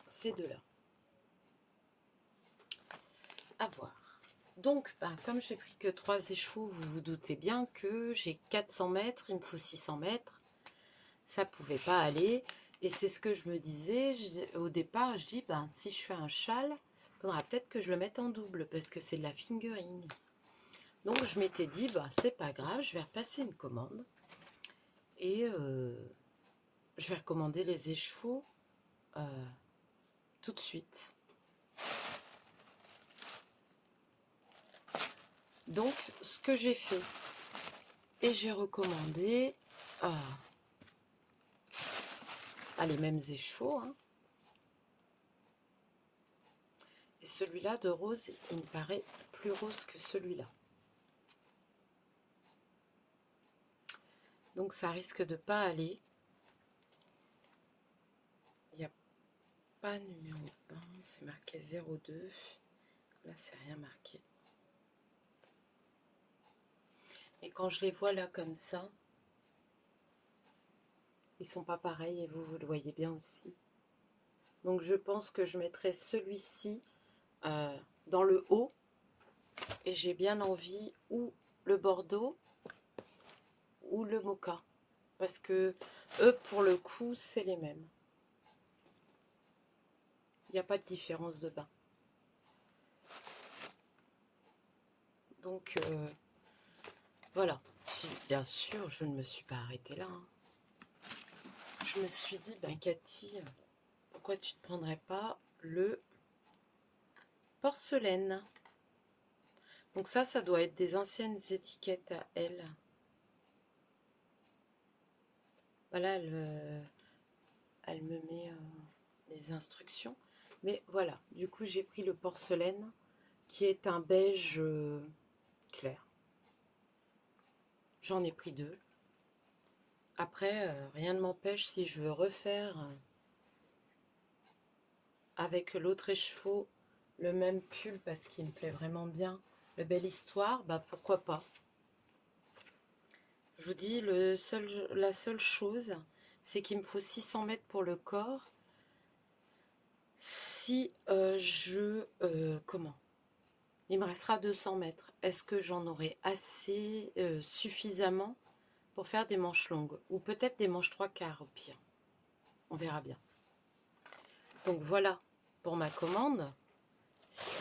ces deux-là. À voir. Donc, ben, comme j'ai pris que 3 écheveaux, vous vous doutez bien que j'ai 400 mètres, il me faut 600 mètres. Ça pouvait pas aller. Et c'est ce que je me disais. Au départ, je dis, ben, si je fais un châle, il faudra peut-être que je le mette en double parce que c'est de la fingering. Donc, je m'étais dit, ben, c'est pas grave, je vais repasser une commande. Et je vais recommander les écheveaux tout de suite. Donc, ce que j'ai fait, et j'ai recommandé les mêmes écheveaux. Hein. celui-là de rose, il me paraît plus rose que celui-là. Donc ça risque de pas aller. Il n'y a pas numéro de bain, c'est marqué 02. Là, c'est rien marqué. Et quand je les vois là comme ça, ils sont pas pareils et vous le voyez bien aussi. Donc je pense que je mettrai celui-ci dans le haut. Et j'ai bien envie ou le Bordeaux ou le Mocha. Parce que eux, pour le coup, c'est les mêmes. Il n'y a pas de différence de bain. Donc, voilà. Bien sûr, je ne me suis pas arrêtée là. Hein. Je me suis dit, ben Cathy, pourquoi tu ne te prendrais pas le porcelaine? Donc ça doit être des anciennes étiquettes à elle. Voilà, elle me met les instructions. Mais voilà, du coup, j'ai pris le porcelaine qui est un beige clair. J'en ai pris 2. Après, rien ne m'empêche si je veux refaire avec l'autre écheveau le même pull parce qu'il me plaît vraiment bien, le Belle Histoire, bah pourquoi pas. Je vous dis, la seule chose, c'est qu'il me faut 600 mètres pour le corps. Si comment? Il me restera 200 mètres. Est-ce que j'en aurai assez, suffisamment pour faire des manches longues? Ou peut-être des manches 3/4 au pire. On verra bien. Donc voilà pour ma commande.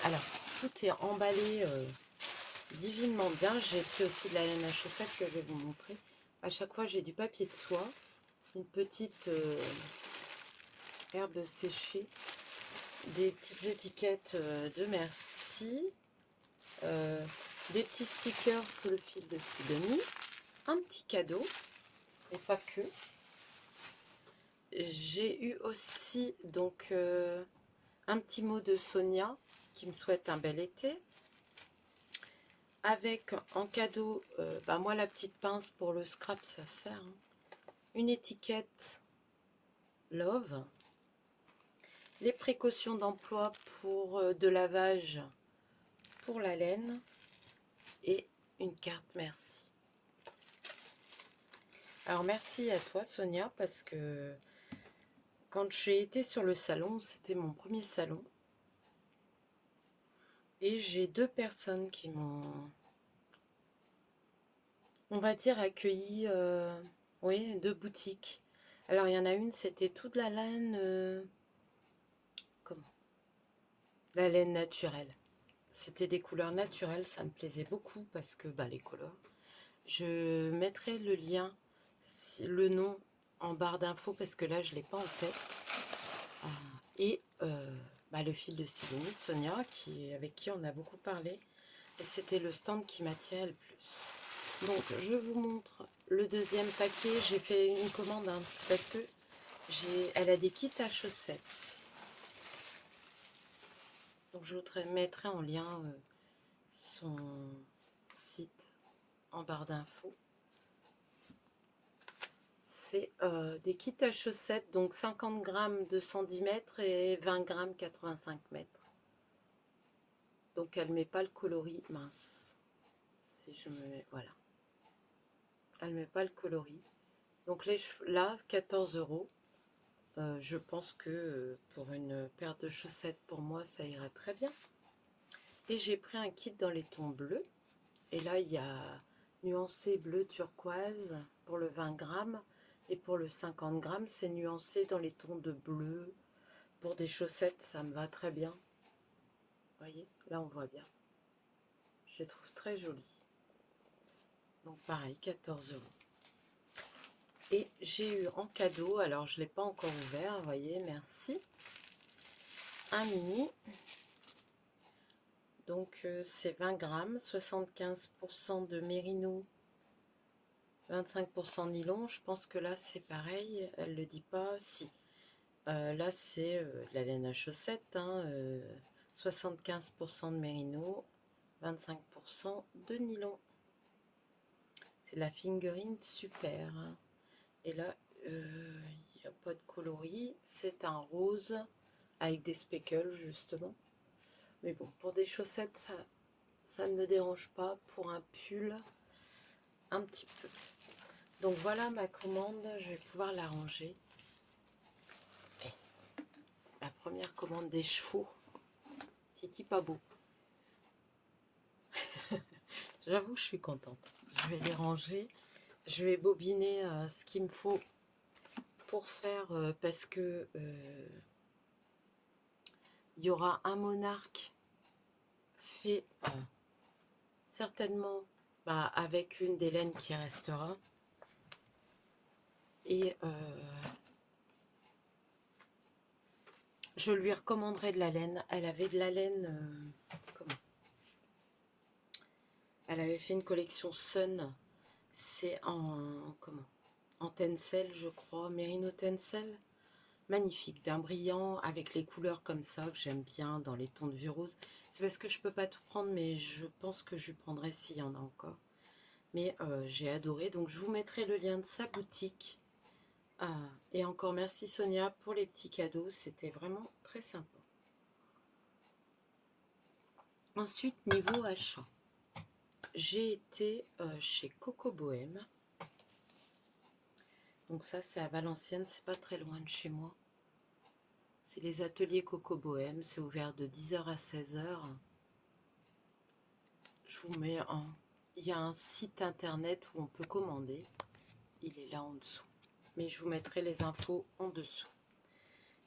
Alors, tout est emballé divinement bien. J'ai pris aussi de la laine à chaussettes que je vais vous montrer. À chaque fois, j'ai du papier de soie, une petite herbe séchée, des petites étiquettes de merci, des petits stickers sous le fil de Sidonie, un petit cadeau, et pas que. J'ai eu aussi donc un petit mot de Sonia qui me souhaite un bel été. Avec en cadeau, bah moi la petite pince pour le scrap ça sert. Hein. Une étiquette Love. Les précautions d'emploi pour de lavage pour la laine. Et une carte merci. Alors merci à toi Sonia parce que quand j'ai été sur le salon, c'était mon premier salon. Et j'ai 2 personnes qui m'ont, on va dire, accueilli, oui, 2 boutiques. Alors il y en a une, c'était toute la laine, comment? La laine naturelle. C'était des couleurs naturelles, ça me plaisait beaucoup parce que bah, les couleurs. Je mettrai le lien, le nom en barre d'infos parce que là je ne l'ai pas en tête. Et bah, le fil de Sidonie, Sonia, avec qui on a beaucoup parlé. Et c'était le stand qui m'attirait le plus. Donc je vous montre le deuxième paquet. J'ai fait une commande hein, parce que elle a des kits à chaussettes. Donc je vous mettrai en lien son site en barre d'infos. C'est des kits à chaussettes, donc 50 grammes de 110 mètres et 20 grammes 85 mètres. Donc elle ne met pas le coloris mince. Si je me mets, voilà. Elle ne met pas le coloris. Donc là, 14 €. Je pense que pour une paire de chaussettes, pour moi, ça irait très bien. Et j'ai pris un kit dans les tons bleus. Et là, il y a nuancé bleu turquoise pour le 20 grammes. Et pour le 50 grammes, c'est nuancé dans les tons de bleu. Pour des chaussettes, ça me va très bien. Vous voyez, là, on voit bien. Je les trouve très jolies. Donc pareil, 14 €. Et j'ai eu en cadeau, alors je ne l'ai pas encore ouvert, vous voyez, merci. Un mini. Donc c'est 20 grammes, 75% de mérino, 25% nylon. Je pense que là c'est pareil, elle ne le dit pas. Si, là c'est de la laine à chaussettes, hein, 75% de mérino, 25% de nylon. C'est la figurine super. Et là, il n'y a pas de coloris. C'est un rose avec des speckles justement. Mais bon, pour des chaussettes, ça ne me dérange pas. Pour un pull, un petit peu. Donc voilà ma commande, je vais pouvoir la ranger. Et la première commande des chevaux, c'est pas beau. J'avoue, je suis contente. Je vais les ranger. Je vais bobiner ce qu'il me faut pour faire parce que il y aura un monarque fait certainement avec une des laines qui restera. Et je lui recommanderai de la laine. Elle avait de la laine. Comment? Elle avait fait une collection Sun. C'est en tencel, je crois. Merino tencel. Magnifique, d'un brillant avec les couleurs comme ça que j'aime bien dans les tons de vieux rose. C'est parce que je peux pas tout prendre, mais je pense que je prendrai s'il y en a encore. Mais j'ai adoré. Donc je vous mettrai le lien de sa boutique. Et encore merci Sonia pour les petits cadeaux. C'était vraiment très sympa. Ensuite, niveau achat, j'ai été chez Coco Bohème. Donc ça, c'est à Valenciennes, c'est pas très loin de chez moi. C'est les ateliers Coco Bohème, c'est ouvert de 10h à 16h. Je vous mets un... Il y a un site internet où on peut commander. Il est là en dessous. Mais je vous mettrai les infos en dessous.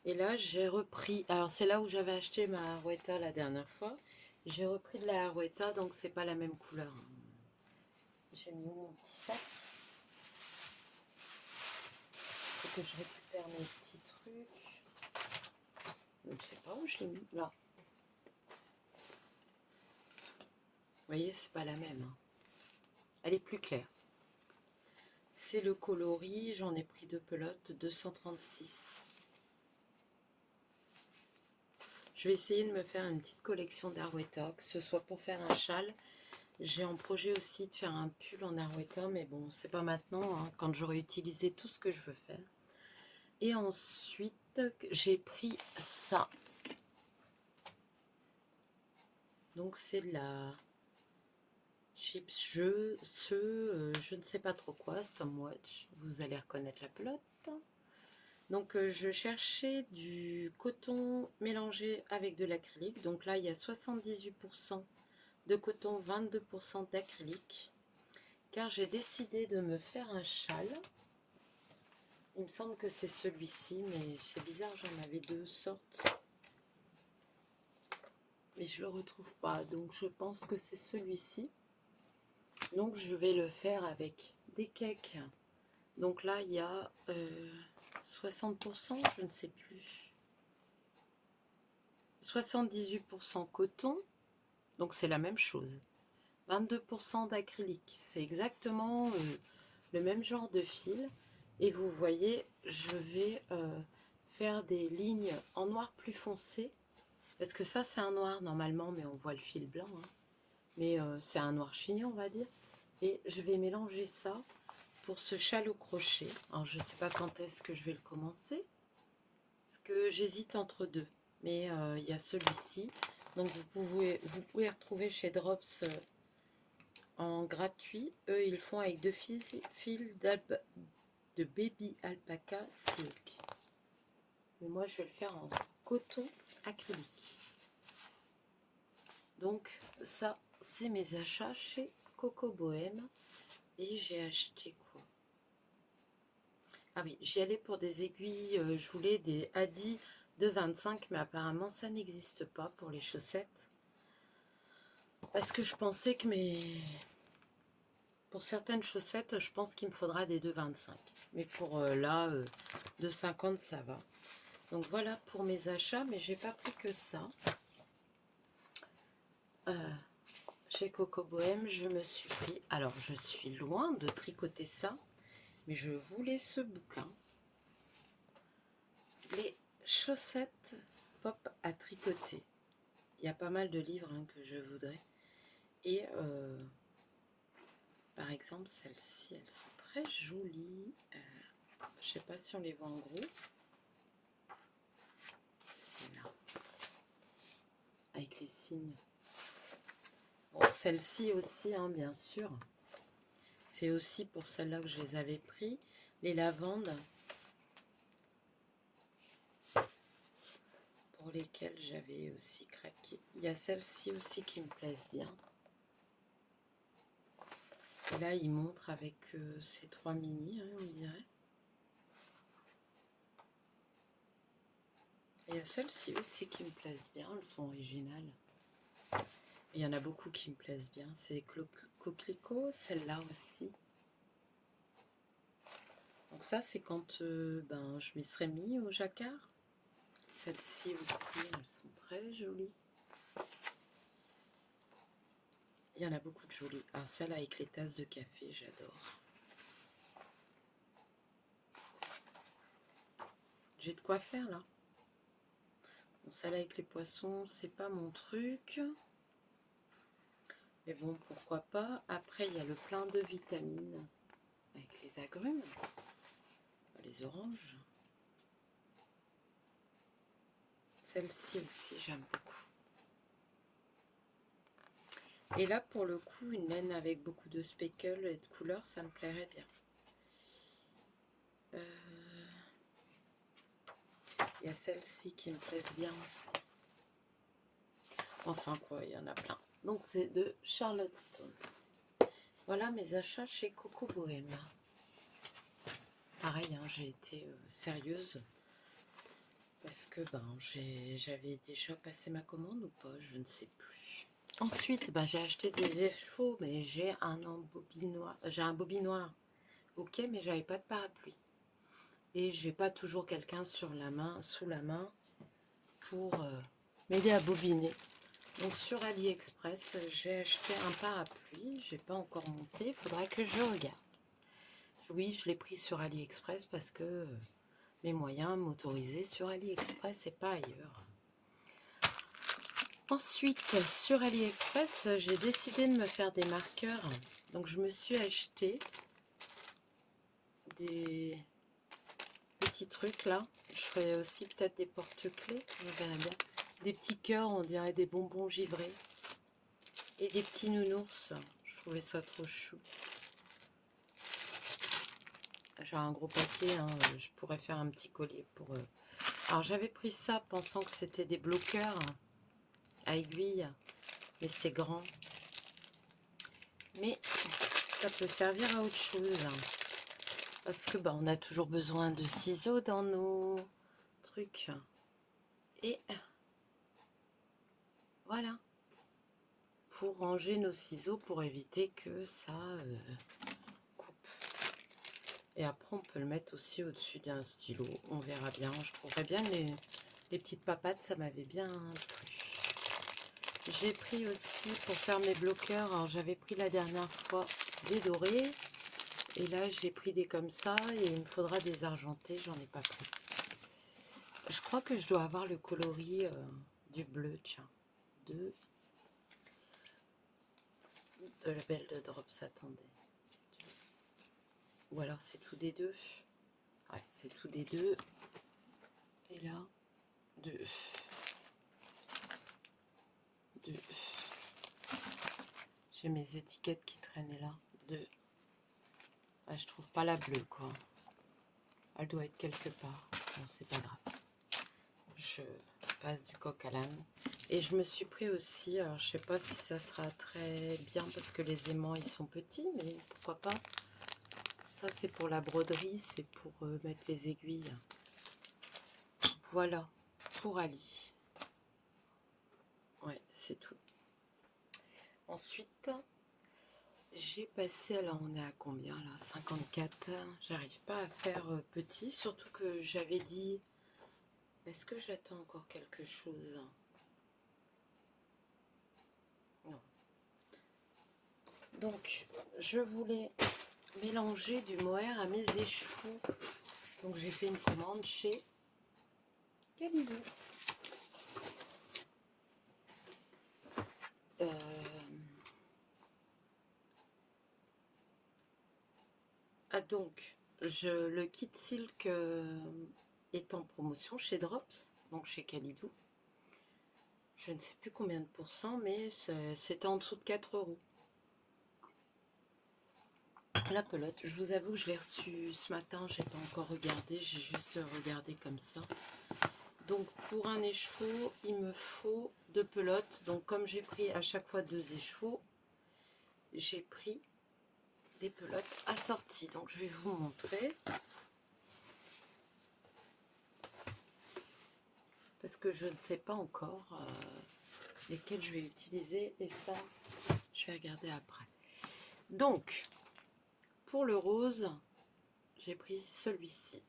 Et là, j'ai repris... Alors, c'est là où j'avais acheté ma Arouetta la dernière fois. J'ai repris de la Arouetta, donc c'est pas la même couleur. J'ai mis mon petit sac. Faut que je récupère mes petits trucs. Je ne sais pas où je l'ai mis. Là. Vous voyez, c'est pas la même. Elle est plus claire. C'est le coloris. J'en ai pris 2 pelotes. 236. Je vais essayer de me faire une petite collection d'Arouetta, que ce soit pour faire un châle. J'ai en projet aussi de faire un pull en Arouetta, mais bon, c'est pas maintenant, hein, quand j'aurai utilisé tout ce que je veux faire. Et ensuite, j'ai pris ça. Donc c'est la chips je ne sais pas trop quoi, Stomwatch. Vous allez reconnaître la pelote. Donc je cherchais du coton mélangé avec de l'acrylique. Donc là, il y a 78% de coton, 22% d'acrylique. Car j'ai décidé de me faire un châle. Il me semble que c'est celui-ci, mais c'est bizarre, j'en avais 2 sortes. Mais je le retrouve pas, donc je pense que c'est celui-ci. Donc je vais le faire avec des cakes. Donc là, il y a 60%, je ne sais plus. 78% coton, donc c'est la même chose. 22% d'acrylique, c'est exactement le même genre de fil. Et vous voyez, je vais faire des lignes en noir plus foncé. Parce que ça, c'est un noir normalement, mais on voit le fil blanc. Hein. Mais c'est un noir chignon, on va dire. Et je vais mélanger ça pour ce châle au crochet. Alors, je ne sais pas quand est-ce que je vais le commencer. Parce que j'hésite entre deux. Mais il y a celui-ci. Donc, vous pouvez retrouver chez Drops en gratuit. Eux, ils font avec 2 fils de baby alpaca silk. Mais moi, je vais le faire en coton acrylique. Donc, ça, c'est mes achats chez Coco Bohème. Et j'ai acheté quoi? Ah oui, j'y allais pour des aiguilles. Je voulais des Adi de 25, mais apparemment, ça n'existe pas pour les chaussettes. Parce que je pensais que pour certaines chaussettes, je pense qu'il me faudra des 2,25. Mais pour là, 2,50, ça va. Donc voilà pour mes achats, mais j'ai pas pris que ça. Chez Coco Bohème, je me suis pris... Alors, je suis loin de tricoter ça, mais je voulais ce bouquin. Les chaussettes pop à tricoter. Il y a pas mal de livres hein, que je voudrais. Et par exemple, celles-ci, elles sont très jolies. Je sais pas si on les voit en gros. C'est là. Avec les signes. Bon, celles-ci aussi, hein, bien sûr. C'est aussi pour celles-là que je les avais pris. Les lavandes. Pour lesquelles j'avais aussi craqué. Il y a celles-ci aussi qui me plaisent bien. Et là, il montre avec ces 3 mini, hein, on dirait. Et il y a celles-ci aussi qui me plaisent bien, elles sont originales. Et il y en a beaucoup qui me plaisent bien. C'est les coquelicots, celle-là aussi. Donc ça, c'est quand je m'y serais mis au jacquard. Celles-ci aussi, elles sont très jolies. Il y en a beaucoup de jolies. Ah, celle avec les tasses de café, j'adore. J'ai de quoi faire là. Bon, celle avec les poissons, c'est pas mon truc. Mais bon, pourquoi pas. Après, il y a le plein de vitamines avec les agrumes, les oranges. Celle-ci aussi, j'aime beaucoup. Et là, pour le coup, une laine avec beaucoup de speckles et de couleurs, ça me plairait bien. Il y a celle-ci qui me plaisent bien aussi. Enfin quoi, il y en a plein. Donc c'est de Charlotte Stone. Voilà mes achats chez Coco Bohème. Pareil, hein, j'ai été sérieuse. Parce que j'avais déjà passé ma commande ou pas, je ne sais plus. Ensuite, j'ai acheté des échevaux, mais j'ai un bobinoir. J'ai un bobinoir. Ok, mais j'avais pas de parapluie. Et j'ai pas toujours quelqu'un sous la main pour m'aider à bobiner. Donc sur AliExpress, j'ai acheté un parapluie. J'ai pas encore monté. Il faudra que je regarde. Oui, je l'ai pris sur AliExpress parce que mes moyens m'autorisaient sur AliExpress et pas ailleurs. Ensuite, sur AliExpress, j'ai décidé de me faire des marqueurs. Donc je me suis acheté des petits trucs là. Je ferai aussi peut-être des porte-clés. On verra bien. Des petits cœurs, on dirait des bonbons givrés. Et des petits nounours. Je trouvais ça trop chou. J'ai un gros paquet, hein. Je pourrais faire un petit collier pour eux. Alors j'avais pris ça pensant que c'était des bloqueurs à aiguille. Mais c'est grand. Mais ça peut servir à autre chose. Parce que on a toujours besoin de ciseaux dans nos trucs. Et voilà. Pour ranger nos ciseaux, pour éviter que ça coupe. Et après, on peut le mettre aussi au-dessus d'un stylo. On verra bien. Je trouverais bien les petites papates, ça m'avait bien plu. J'ai pris aussi pour faire mes bloqueurs. Alors, j'avais pris la dernière fois des dorés. Et là, j'ai pris des comme ça. Et il me faudra des argentés. J'en ai pas pris. Je crois que je dois avoir le coloris du bleu, tiens. De la belle de Drops, attendez. Ou alors c'est tout des deux. Ouais, c'est tout des deux. Et là, deux. J'ai mes étiquettes qui traînaient là. Deux. Ah, je trouve pas la bleue, quoi. Elle doit être quelque part. Bon, c'est pas grave. Je passe du coq à l'âne. Et je me suis pris aussi, alors je sais pas si ça sera très bien parce que les aimants ils sont petits, mais pourquoi pas. Ça c'est pour la broderie, c'est pour mettre les aiguilles. Voilà, pour Ali. Ouais, c'est tout. Ensuite, j'ai passé, alors on est à combien là? 54. J'arrive pas à faire petit, surtout que j'avais dit, est-ce que j'attends encore quelque chose? Non. Donc, je voulais mélanger du mohair à mes échevaux. Donc, j'ai fait une commande chez Calibou. donc, le kit silk est en promotion chez Drops, donc chez Kalidou. Je ne sais plus combien de pourcents, mais c'était en dessous de 4 euros. La pelote, je vous avoue que je l'ai reçue ce matin, j'ai pas encore regardé, j'ai juste regardé comme ça. Donc pour un écheveau, il me faut 2 pelotes. Donc comme j'ai pris à chaque fois 2 écheveaux, j'ai pris des pelotes assorties. Donc je vais vous montrer. Parce que je ne sais pas encore lesquels je vais utiliser. Et ça, je vais regarder après. Donc, pour le rose, j'ai pris celui-ci.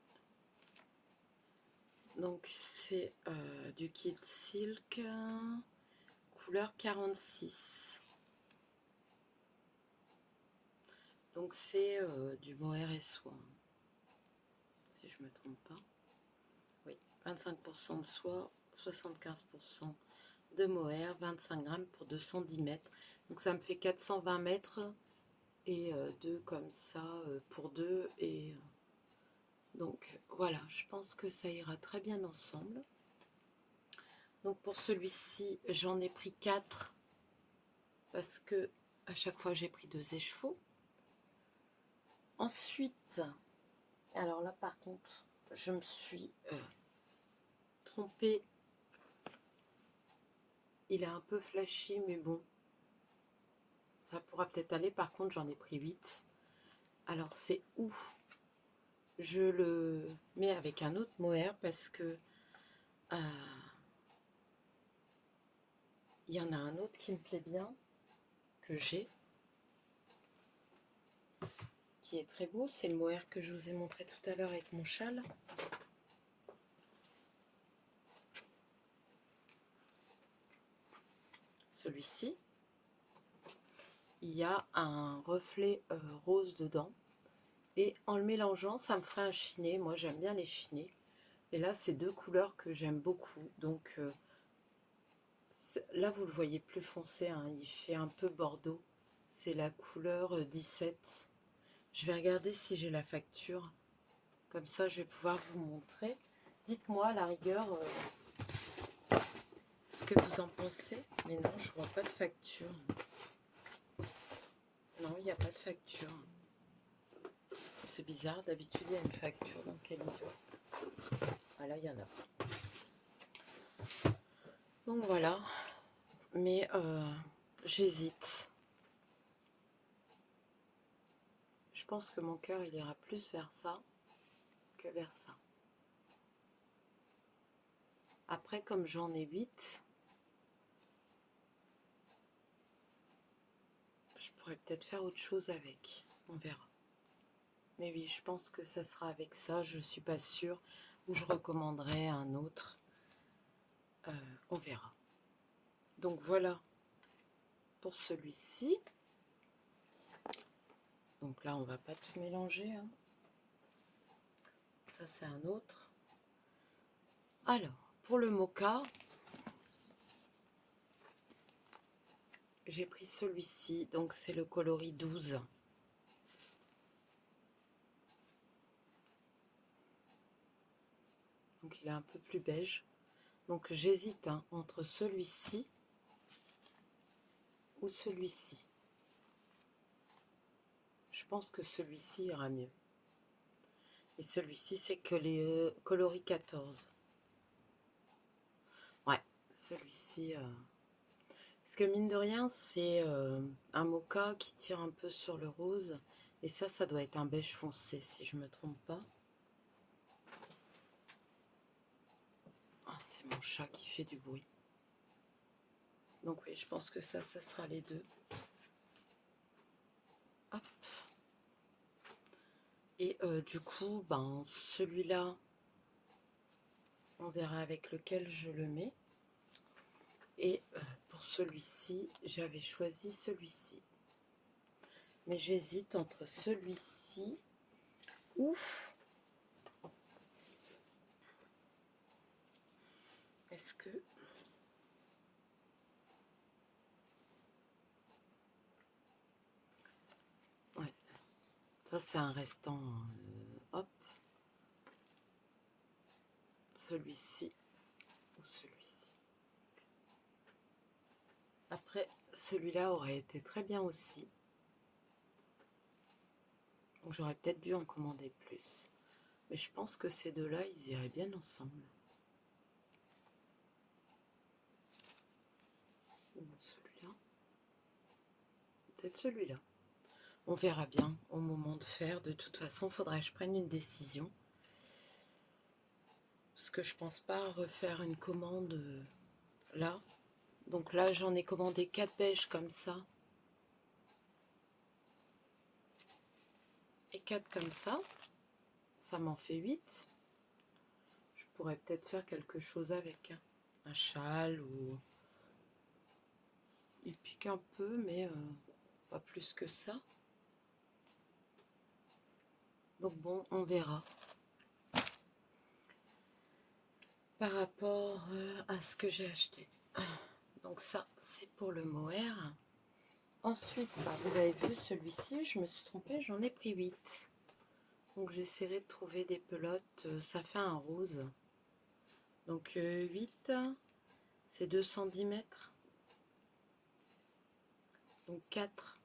Donc c'est du kit silk couleur 46. Donc c'est du mohair et soie, si je me trompe pas. Oui, 25% de soie, 75% de mohair, 25 grammes pour 210 mètres. Donc ça me fait 420 mètres et deux comme ça pour deux. Et donc voilà, je pense que ça ira très bien ensemble. Donc pour celui-ci, j'en ai pris 4 parce que à chaque fois j'ai pris 2 écheveaux. Ensuite, alors là par contre, je me suis trompée. Il est un peu flashy, mais bon, ça pourra peut-être aller. Par contre, j'en ai pris 8. Alors c'est où je le mets avec un autre mohair parce que il y en a un autre qui me plaît bien, que j'ai, qui est très beau. C'est le mohair que je vous ai montré tout à l'heure avec mon châle. Celui-ci, il y a un reflet rose dedans. Et en le mélangeant, ça me ferait un chiné. Moi, j'aime bien les chinés. Et là, c'est 2 couleurs que j'aime beaucoup. Donc là, vous le voyez plus foncé, hein, il fait un peu bordeaux. C'est la couleur 17. Je vais regarder si j'ai la facture. Comme ça, je vais pouvoir vous montrer. Dites-moi à la rigueur ce que vous en pensez. Mais non, je vois pas de facture. Non, il n'y a pas de facture. C'est bizarre, d'habitude, il y a une facture dans Kalidou. Ah là, il y en a. Donc voilà. Mais j'hésite. Je pense que mon cœur, il ira plus vers ça que vers ça. Après, comme j'en ai 8, je pourrais peut-être faire autre chose avec. On verra. Mais oui, je pense que ça sera avec ça. Je ne suis pas sûre. Ou je recommanderais un autre. On verra. Donc voilà pour celui-ci. Donc là, on va pas tout mélanger, hein. Ça, c'est un autre. Alors, pour le mocha, j'ai pris celui-ci. Donc, c'est le coloris 12. Donc, il est un peu plus beige. Donc, j'hésite entre celui-ci ou celui-ci. Je pense que celui-ci ira mieux. Et celui-ci, c'est que les coloris 14. Ouais, celui-ci... Parce que mine de rien, c'est un mocha qui tire un peu sur le rose. Et ça doit être un beige foncé, si je ne me trompe pas. Ah, c'est mon chat qui fait du bruit. Donc oui, je pense que ça sera les deux. Hop. Et du coup, ben, celui-là, on verra avec lequel je le mets. Et pour celui-ci, j'avais choisi celui-ci. Mais j'hésite entre celui-ci ou... Est-ce que... Ça, c'est un restant. Hop. Celui-ci ou celui-ci. Après, celui-là aurait été très bien aussi. Donc, j'aurais peut-être dû en commander plus. Mais je pense que ces deux-là, ils iraient bien ensemble. Ou celui-là. Peut-être celui-là. On verra bien au moment de faire. De toute façon, il faudrait que je prenne une décision. Parce que je pense pas refaire une commande là. Donc là, j'en ai commandé 4 beiges comme ça. Et 4 comme ça. Ça m'en fait 8. Je pourrais peut-être faire quelque chose avec. Un châle ou... Il pique un peu, mais pas plus que ça. Donc bon, on verra. Par rapport à ce que j'ai acheté. Donc ça, c'est pour le mohair. Ensuite, bah, vous avez vu celui-ci, je me suis trompée, j'en ai pris 8. Donc j'essaierai de trouver des pelotes, ça fait un rose. Donc 8, c'est 210 mètres. Donc 4,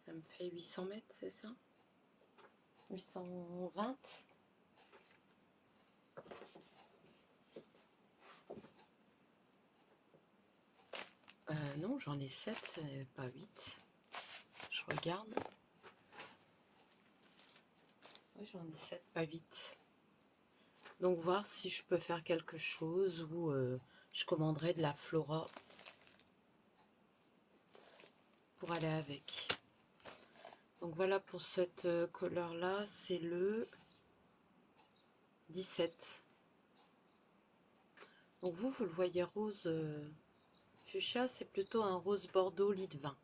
ça me fait 800 mètres, c'est ça? 820. Non, j'en ai 7, c'est pas 8. Je regarde. Ouais, j'en ai 7, pas 8. Donc voir si je peux faire quelque chose ou je commanderai de la Flora pour aller avec. Donc voilà pour cette couleur là, c'est le 17. Donc vous le voyez rose fuchsia, c'est plutôt un rose bordeaux lit de vin.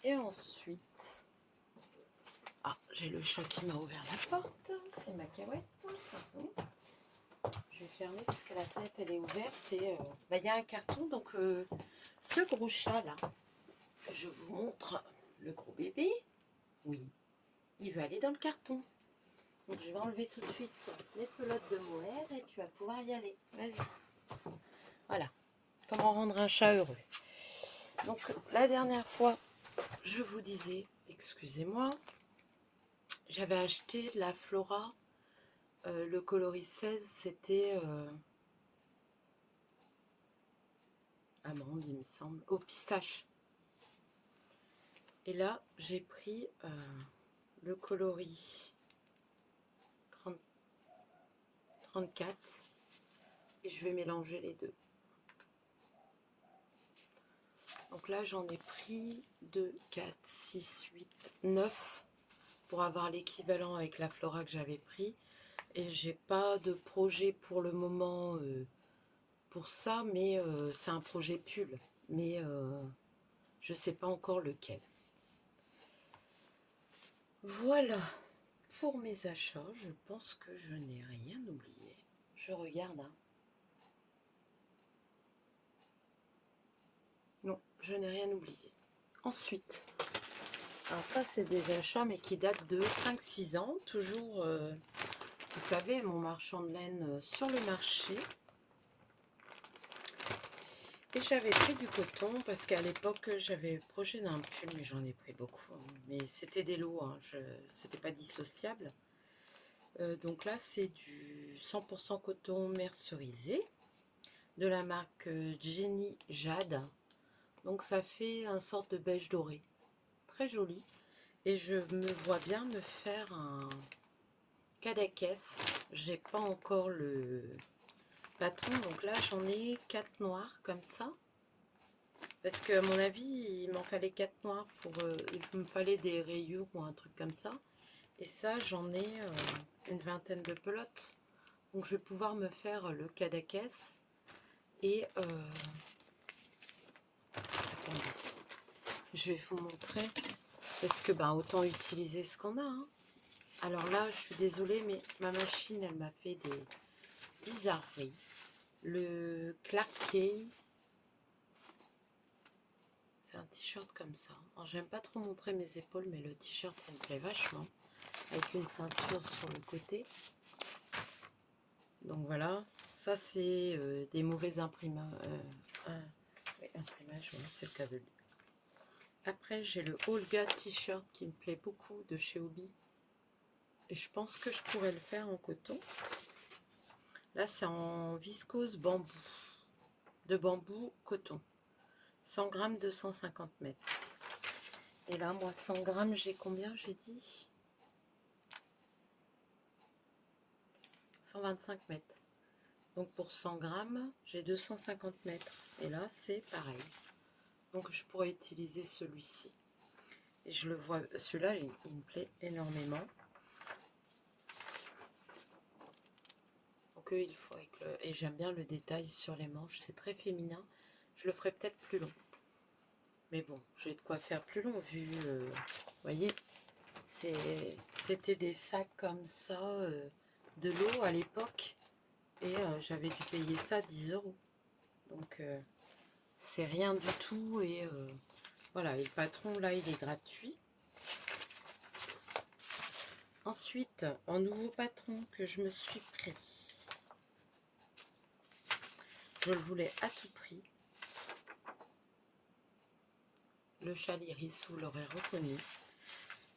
Et ensuite, ah, j'ai le chat qui m'a ouvert la porte, c'est ma cahuète, pardon. Je vais fermer parce que la fenêtre elle est ouverte et bah, y a un carton. Donc ce gros chat là, je vous montre le gros bébé. Oui, il veut aller dans le carton. Donc je vais enlever tout de suite les pelotes de mohair et tu vas pouvoir y aller. Vas-y. Voilà. Comment rendre un chat heureux. Donc la dernière fois, je vous disais, excusez-moi, j'avais acheté de la Flora. Le coloris 16, c'était amande, il me semble, au pistache. Et là, j'ai pris le coloris 34 et je vais mélanger les deux. Donc là, j'en ai pris 2, 4, 6, 8, 9 pour avoir l'équivalent avec la Flora que j'avais pris. Et j'ai pas de projet pour le moment pour ça, mais c'est un projet pull. Mais je sais pas encore lequel. Voilà pour mes achats. Je pense que je n'ai rien oublié. Je regarde. Hein. Non, je n'ai rien oublié. Ensuite, alors ça c'est des achats mais qui datent de 5-6 ans. Toujours, vous savez, mon marchand de laine sur le marché. Et j'avais pris du coton parce qu'à l'époque j'avais projet d'un pull, mais j'en ai pris beaucoup. Hein. Mais c'était des lots, hein, c'était pas dissociable. Donc là c'est du 100% coton mercerisé de la marque Jenny Jade. Donc ça fait un sorte de beige doré, très joli. Et je me vois bien me faire un cadaquès. J'ai pas encore le patron, donc là j'en ai 4 noirs comme ça. Parce que à mon avis, il m'en fallait 4 noirs pour... il me fallait des rayures ou un truc comme ça. Et ça, j'en ai une vingtaine de pelotes. Donc je vais pouvoir me faire le cadaquès. Et... attendez. Je vais vous montrer. Parce que ben, autant utiliser ce qu'on a. Hein. Alors là, je suis désolée, mais ma machine, elle m'a fait des bizarreries. Le Clark Key... C'est un t-shirt comme ça. Alors j'aime pas trop montrer mes épaules, mais le t-shirt il me plaît vachement. Avec une ceinture sur le côté. Donc voilà, ça c'est des mauvais imprimages. Oui, imprimage, ouais, c'est le cas de lui. Après j'ai le Olga t-shirt qui me plaît beaucoup de chez Hobby. Et je pense que je pourrais le faire en coton. Là c'est en viscose bambou. De bambou coton. 100 grammes, 250 mètres. Et là moi 100 grammes j'ai combien j'ai dit 125 mètres. Donc pour 100 grammes, j'ai 250 mètres. Et là, c'est pareil. Donc je pourrais utiliser celui-ci. Et je le vois, celui-là, il me plaît énormément. Donc il faut avec le... Et j'aime bien le détail sur les manches. C'est très féminin. Je le ferai peut-être plus long. Mais bon, j'ai de quoi faire plus long vu... vous voyez, c'était des sacs comme ça de l'eau à l'époque. Et j'avais dû payer ça 10 €. Donc c'est rien du tout. Et voilà, et le patron là il est gratuit. Ensuite, un nouveau patron que je me suis pris. Je le voulais à tout prix. Le châle iris, vous l'aurez reconnu.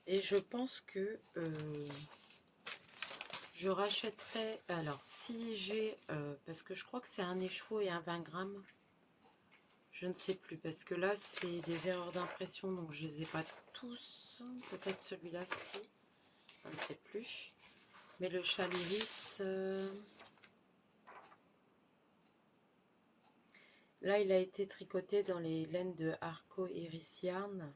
Et je pense que je rachèterai. Alors, si j'ai. Parce que je crois que c'est un écheveau et un 20 grammes. Je ne sais plus. Parce que là, c'est des erreurs d'impression. Donc, je ne les ai pas tous. Peut-être celui-là, si. Je ne sais plus. Mais le châle iris. Là, il a été tricoté dans les laines de Arco Iris Yarn.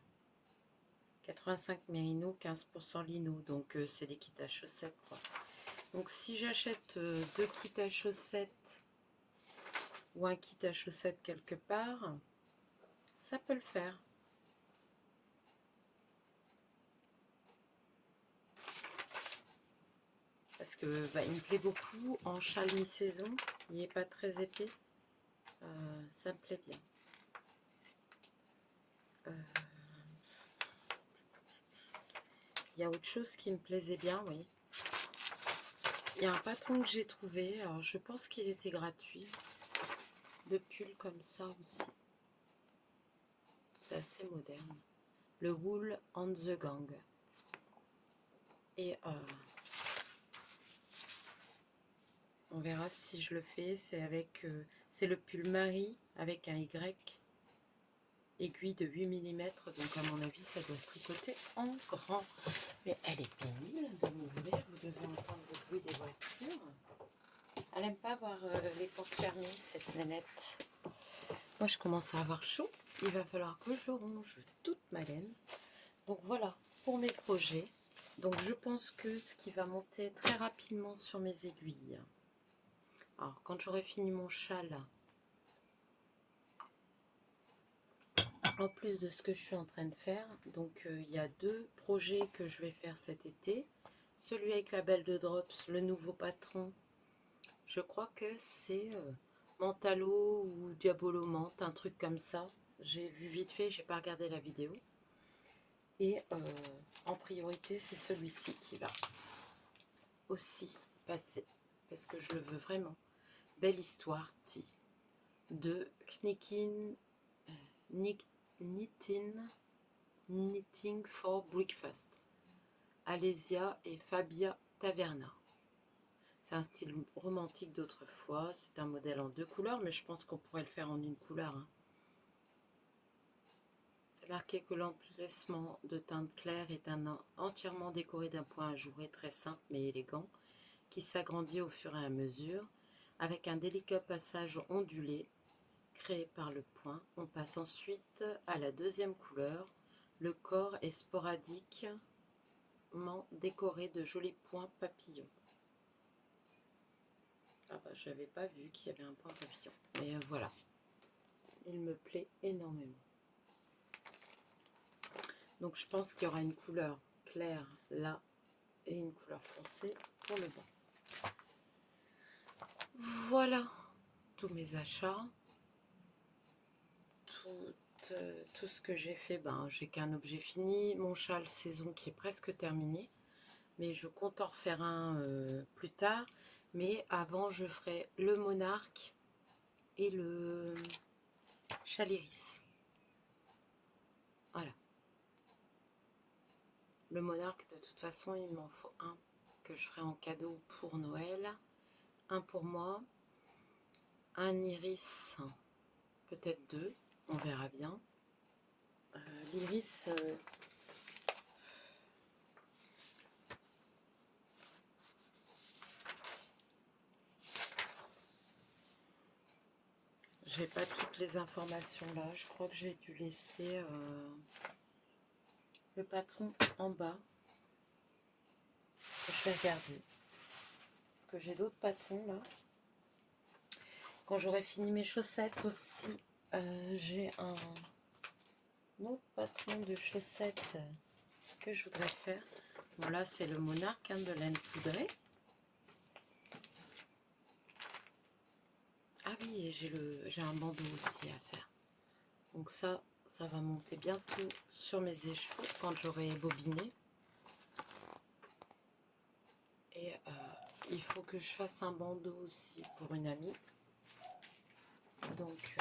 85 mérino, 15% lino. Donc, c'est des kits à chaussettes, quoi. Donc, si j'achète 2 kits à chaussettes ou un kit à chaussettes quelque part, ça peut le faire. Parce que bah, il me plaît beaucoup en châle mi-saison. Il n'est pas très épais. Ça me plaît bien. Il y a autre chose qui me plaisait bien, oui. Il y a un patron que j'ai trouvé. Alors, je pense qu'il était gratuit. De pull comme ça aussi. C'est assez moderne. Le Wool on the Gang. Et on verra si je le fais. C'est avec c'est le pull Marie avec un Y. Aiguille de 8 mm. Donc à mon avis ça doit se tricoter en grand. Mais elle est pénible de m'ouvrir. Vous devez entendre le bruit des voitures. Elle n'aime pas avoir les portes fermées, cette nénette. Moi je commence à avoir chaud. Il va falloir que je ronge toute ma laine. Donc voilà pour mes projets. Donc je pense que ce qui va monter très rapidement sur mes aiguilles. Alors quand j'aurai fini mon châle, en plus de ce que je suis en train de faire, donc il y a 2 projets que je vais faire cet été. Celui avec la belle de Drops, le nouveau patron. Je crois que c'est Mentalo ou Diabolo Menthe, un truc comme ça. J'ai vu vite fait, j'ai pas regardé la vidéo. Et en priorité, c'est celui-ci qui va aussi passer. Parce que je le veux vraiment. Belle histoire, T. De Knitting for Breakfast. Alésia et Fabia Taverna. C'est un style romantique d'autrefois. C'est un modèle en 2 couleurs, mais je pense qu'on pourrait le faire en une couleur. Hein. C'est marqué que l'emplacement de teinte claire est entièrement décoré d'un point ajouré très simple mais élégant, qui s'agrandit au fur et à mesure, avec un délicat passage ondulé créé par le point. On passe ensuite à la deuxième couleur. Le corps est sporadiquement décoré de jolis points papillons. Ah bah, j'avais pas vu qu'il y avait un point papillon. Mais voilà. Il me plaît énormément. Donc je pense qu'il y aura une couleur claire là et une couleur foncée pour le bas. Voilà tous mes achats. Toutes tout ce que j'ai fait, ben, j'ai qu'un objet fini. Mon châle saison qui est presque terminé. Mais je compte en refaire un plus tard. Mais avant, je ferai le monarque et le châle iris. Voilà. Le monarque, de toute façon, il m'en faut un que je ferai en cadeau pour Noël. Un pour moi. Un iris, peut-être deux. On verra bien. L'iris... j'ai pas toutes les informations là. Je crois que j'ai dû laisser le patron en bas. Je vais regarder. Est-ce que j'ai d'autres patrons là? Quand j'aurai fini mes chaussettes aussi, j'ai un autre patron de chaussettes que je voudrais faire. Bon là c'est le monarque de laine poudrée. Ah oui, et j'ai un bandeau aussi à faire. Donc ça va monter bientôt sur mes écheveaux quand j'aurai bobiné. Et il faut que je fasse un bandeau aussi pour une amie. Donc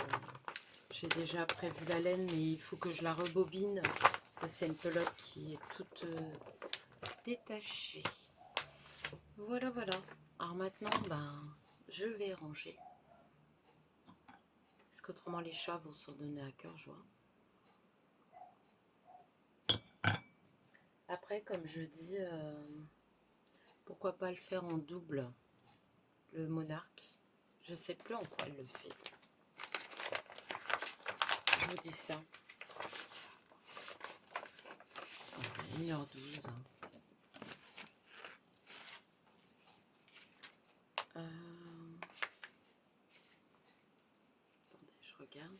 j'ai déjà prévu la laine, mais il faut que je la rebobine. Ça c'est une pelote qui est toute détachée. Voilà, voilà. Alors maintenant, ben, je vais ranger. Parce qu'autrement les chats vont s'en donner à cœur joie. Après, comme je dis, pourquoi pas le faire en double, le monarque. Je sais plus en quoi elle le fait. Je vous dis ça. 1h12. Attendez, je regarde.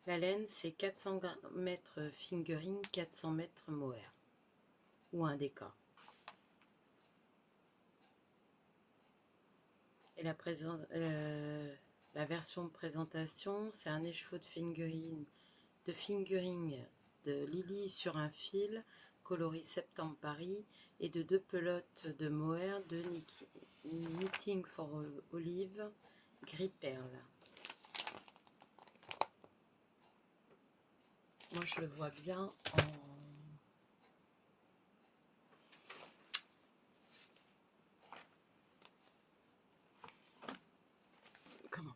La laine, c'est 400 mètres fingering, 400 mètres mohair. Ou un déca. Et la version de présentation, c'est un écheveau de fingering de Lily sur un fil, coloris Septembre Paris, et de 2 pelotes de mohair de Knitting for Olive, gris perle. Moi, je le vois bien en... Comment?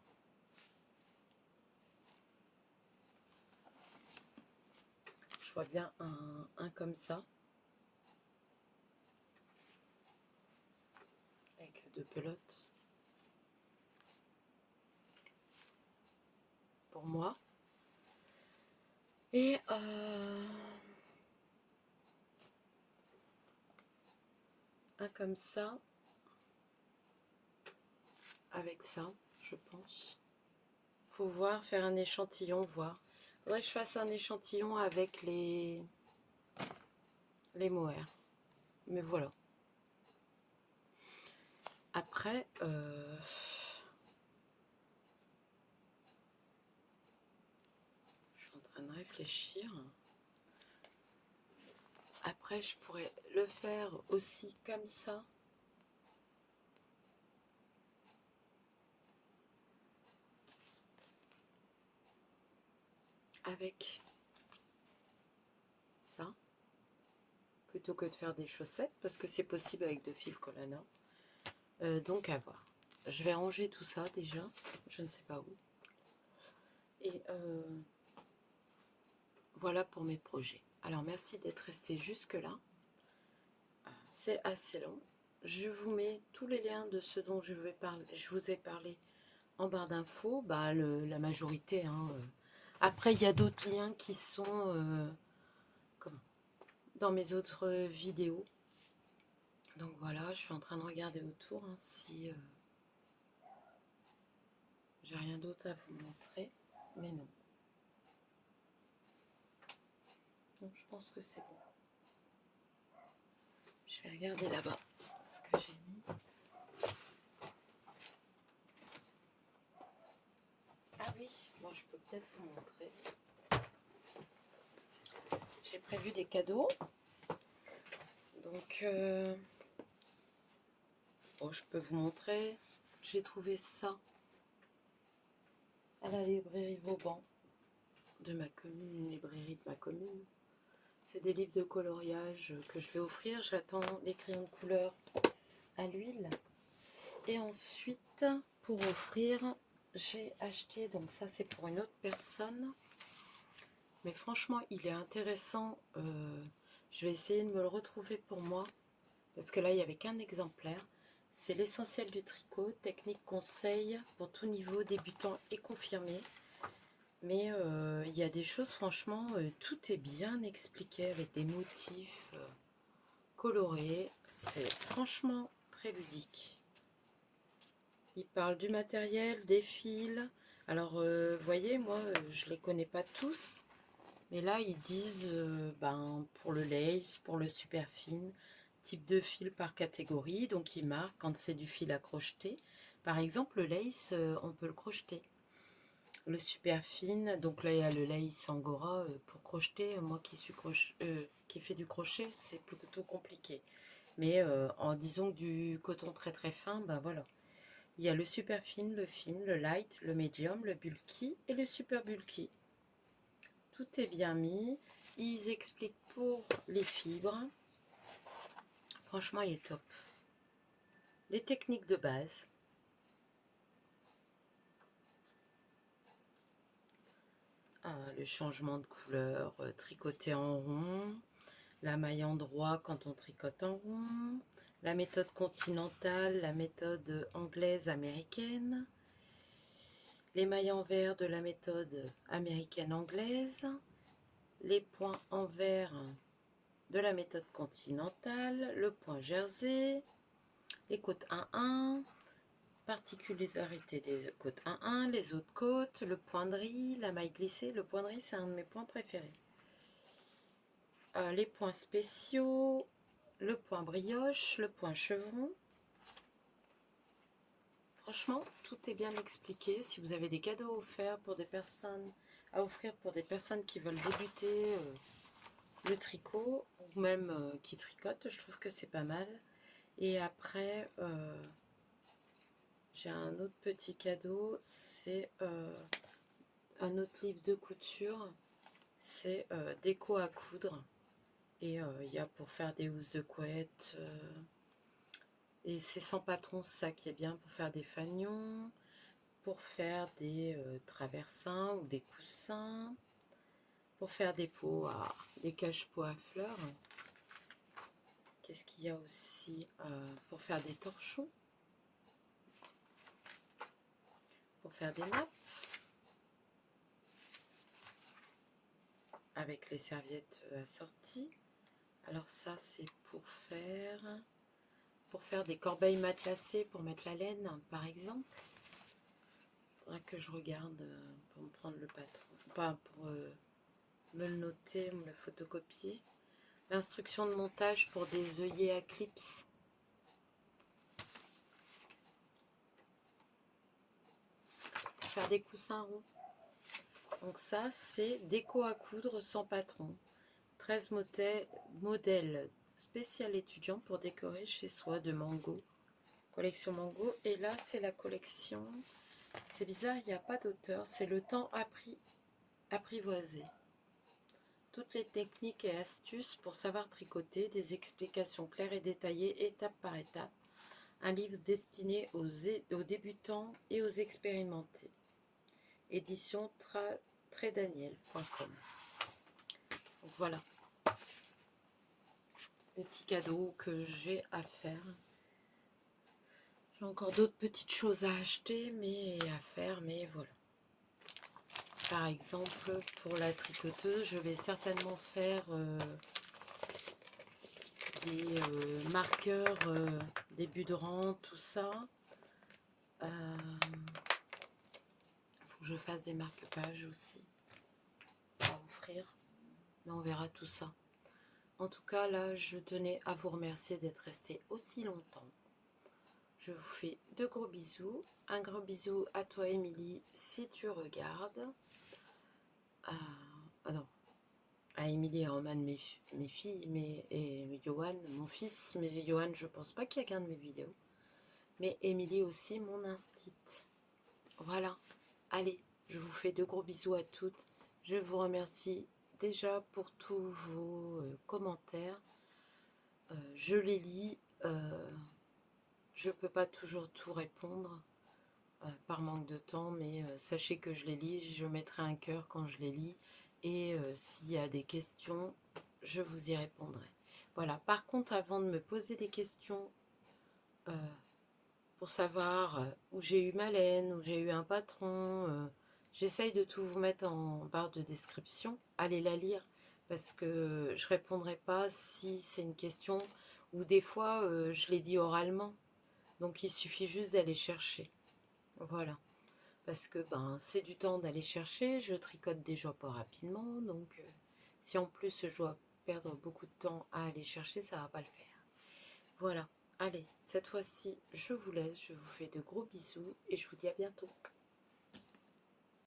Je vois bien un comme ça. Avec 2 pelotes. Pour moi. Et un comme ça. Avec ça, je pense. Faut voir, faire un échantillon, voir. Faudrait que je fasse un échantillon avec les mohair. Mais voilà. Après, je suis en train de réfléchir. Après, je pourrais le faire aussi comme ça. Avec ça. Plutôt que de faire des chaussettes, parce que c'est possible avec de fil Collana. Donc à voir. Je vais ranger tout ça déjà. Je ne sais pas où. Et voilà pour mes projets. Alors merci d'être resté jusque là. C'est assez long. Je vous mets tous les liens de ce dont je vous ai parlé en barre d'infos. Bah, la majorité. Hein, Après, il y a d'autres liens qui sont dans mes autres vidéos. Donc voilà, je suis en train de regarder autour hein, si j'ai rien d'autre à vous montrer. Mais non. Donc je pense que c'est bon. Je vais regarder là-bas ce que j'ai mis. Ah oui, bon Bon, je peux peut-être vous montrer. J'ai prévu des cadeaux. Donc, bon, je peux vous montrer. J'ai trouvé ça à la librairie Vauban de ma commune, une librairie de ma commune. C'est des livres de coloriage que je vais offrir. J'attends les crayons de couleur à l'huile. Et ensuite, pour offrir, j'ai acheté, donc ça c'est pour une autre personne. Mais franchement, il est intéressant. Je vais essayer de me le retrouver pour moi. Parce que là, il n'y avait qu'un exemplaire. C'est l'essentiel du tricot, technique conseil pour tout niveau, débutant et confirmé. Mais il y a des choses, franchement, tout est bien expliqué avec des motifs colorés. C'est franchement très ludique. Il parle du matériel, des fils. Alors, vous voyez, moi, je ne les connais pas tous. Mais là, ils disent, pour le lace, pour le super fine, type de fil par catégorie. Donc, ils marquent quand c'est du fil à crocheter. Par exemple, le lace, on peut le crocheter. Le super fine, donc là, il y a le lace angora pour crocheter. Moi qui fais du crochet, c'est plutôt compliqué. Mais en disant que du coton très très fin, ben voilà. Il y a le super fine, le light, le medium, le bulky et le super bulky. Tout est bien mis. Ils expliquent pour les fibres. Franchement, il est top. Les techniques de base. Le changement de couleur, tricoter en rond. La maille en droit quand on tricote en rond. La méthode continentale, la méthode anglaise américaine. Les mailles envers de la méthode américaine anglaise. Les points envers de la méthode continentale, le point jersey, les côtes 1-1, particularité des côtes 1-1, les autres côtes, le point de riz, la maille glissée. Le point de riz, c'est un de mes points préférés. Les points spéciaux, le point brioche, le point chevron. Franchement, tout est bien expliqué. Si vous avez des cadeaux offerts pour des personnes, à offrir pour des personnes qui veulent débuter le tricot, ou même qui tricotent, je trouve que c'est pas mal. Et après, j'ai un autre petit cadeau, c'est un autre livre de couture, c'est déco à coudre. Et il y a pour faire des housses de couette, et c'est sans patron, ça qui est bien pour faire des fanions, pour faire des traversins ou des coussins, pour faire des des cache-pots à fleurs. Qu'est-ce qu'il y a aussi pour faire des torchons, pour faire des nappes, avec les serviettes assorties. Alors ça, c'est pour faire des corbeilles matelassées pour mettre la laine, par exemple. Il faudra que je regarde pour me prendre le patron, pas pour me le noter, me le photocopier. L'instruction de montage pour des œillets à clips. Pour faire des coussins ronds. Donc ça, c'est déco à coudre sans patron. 13 modèles spécial étudiant pour décorer chez soi de Mango. Collection Mango. Et là, c'est la collection. C'est bizarre, il n'y a pas d'auteur. C'est le temps apprivoisé. Toutes les techniques et astuces pour savoir tricoter. Des explications claires et détaillées, étape par étape. Un livre destiné aux débutants et aux expérimentés. Édition tredaniel.com. Donc voilà. Les petits cadeaux que j'ai à faire. J'ai encore d'autres petites choses à acheter, mais à faire, mais voilà. Par exemple, pour la tricoteuse, je vais certainement faire des marqueurs, début de rang, tout ça. Faut que je fasse des marque-pages aussi à offrir. Mais on verra tout ça. En tout cas, là, je tenais à vous remercier d'être resté aussi longtemps. Je vous fais de gros bisous. Un gros bisou à toi, Émilie, si tu regardes. Ah non, à Émilie et Roman, mes filles, et Johan, mon fils. Mais Johan, je pense pas qu'il regarde mes vidéos. Mais Émilie aussi, mon instite. Voilà. Allez, je vous fais de gros bisous à toutes. Je vous remercie déjà pour tous vos commentaires. Je les lis. Je peux pas toujours tout répondre par manque de temps, mais sachez que je les lis. Je mettrai un cœur quand je les lis. Et s'il y a des questions, je vous y répondrai. Voilà. Par contre, avant de me poser des questions pour savoir où j'ai eu ma laine, où j'ai eu un patron, j'essaye de tout vous mettre en barre de description. Allez la lire parce que je répondrai pas si c'est une question où des fois je l'ai dit oralement. Donc il suffit juste d'aller chercher. Voilà. Parce que ben c'est du temps d'aller chercher. Je tricote déjà pas rapidement. Donc si en plus je dois perdre beaucoup de temps à aller chercher, ça va pas le faire. Voilà. Allez, cette fois-ci, je vous laisse. Je vous fais de gros bisous et je vous dis à bientôt.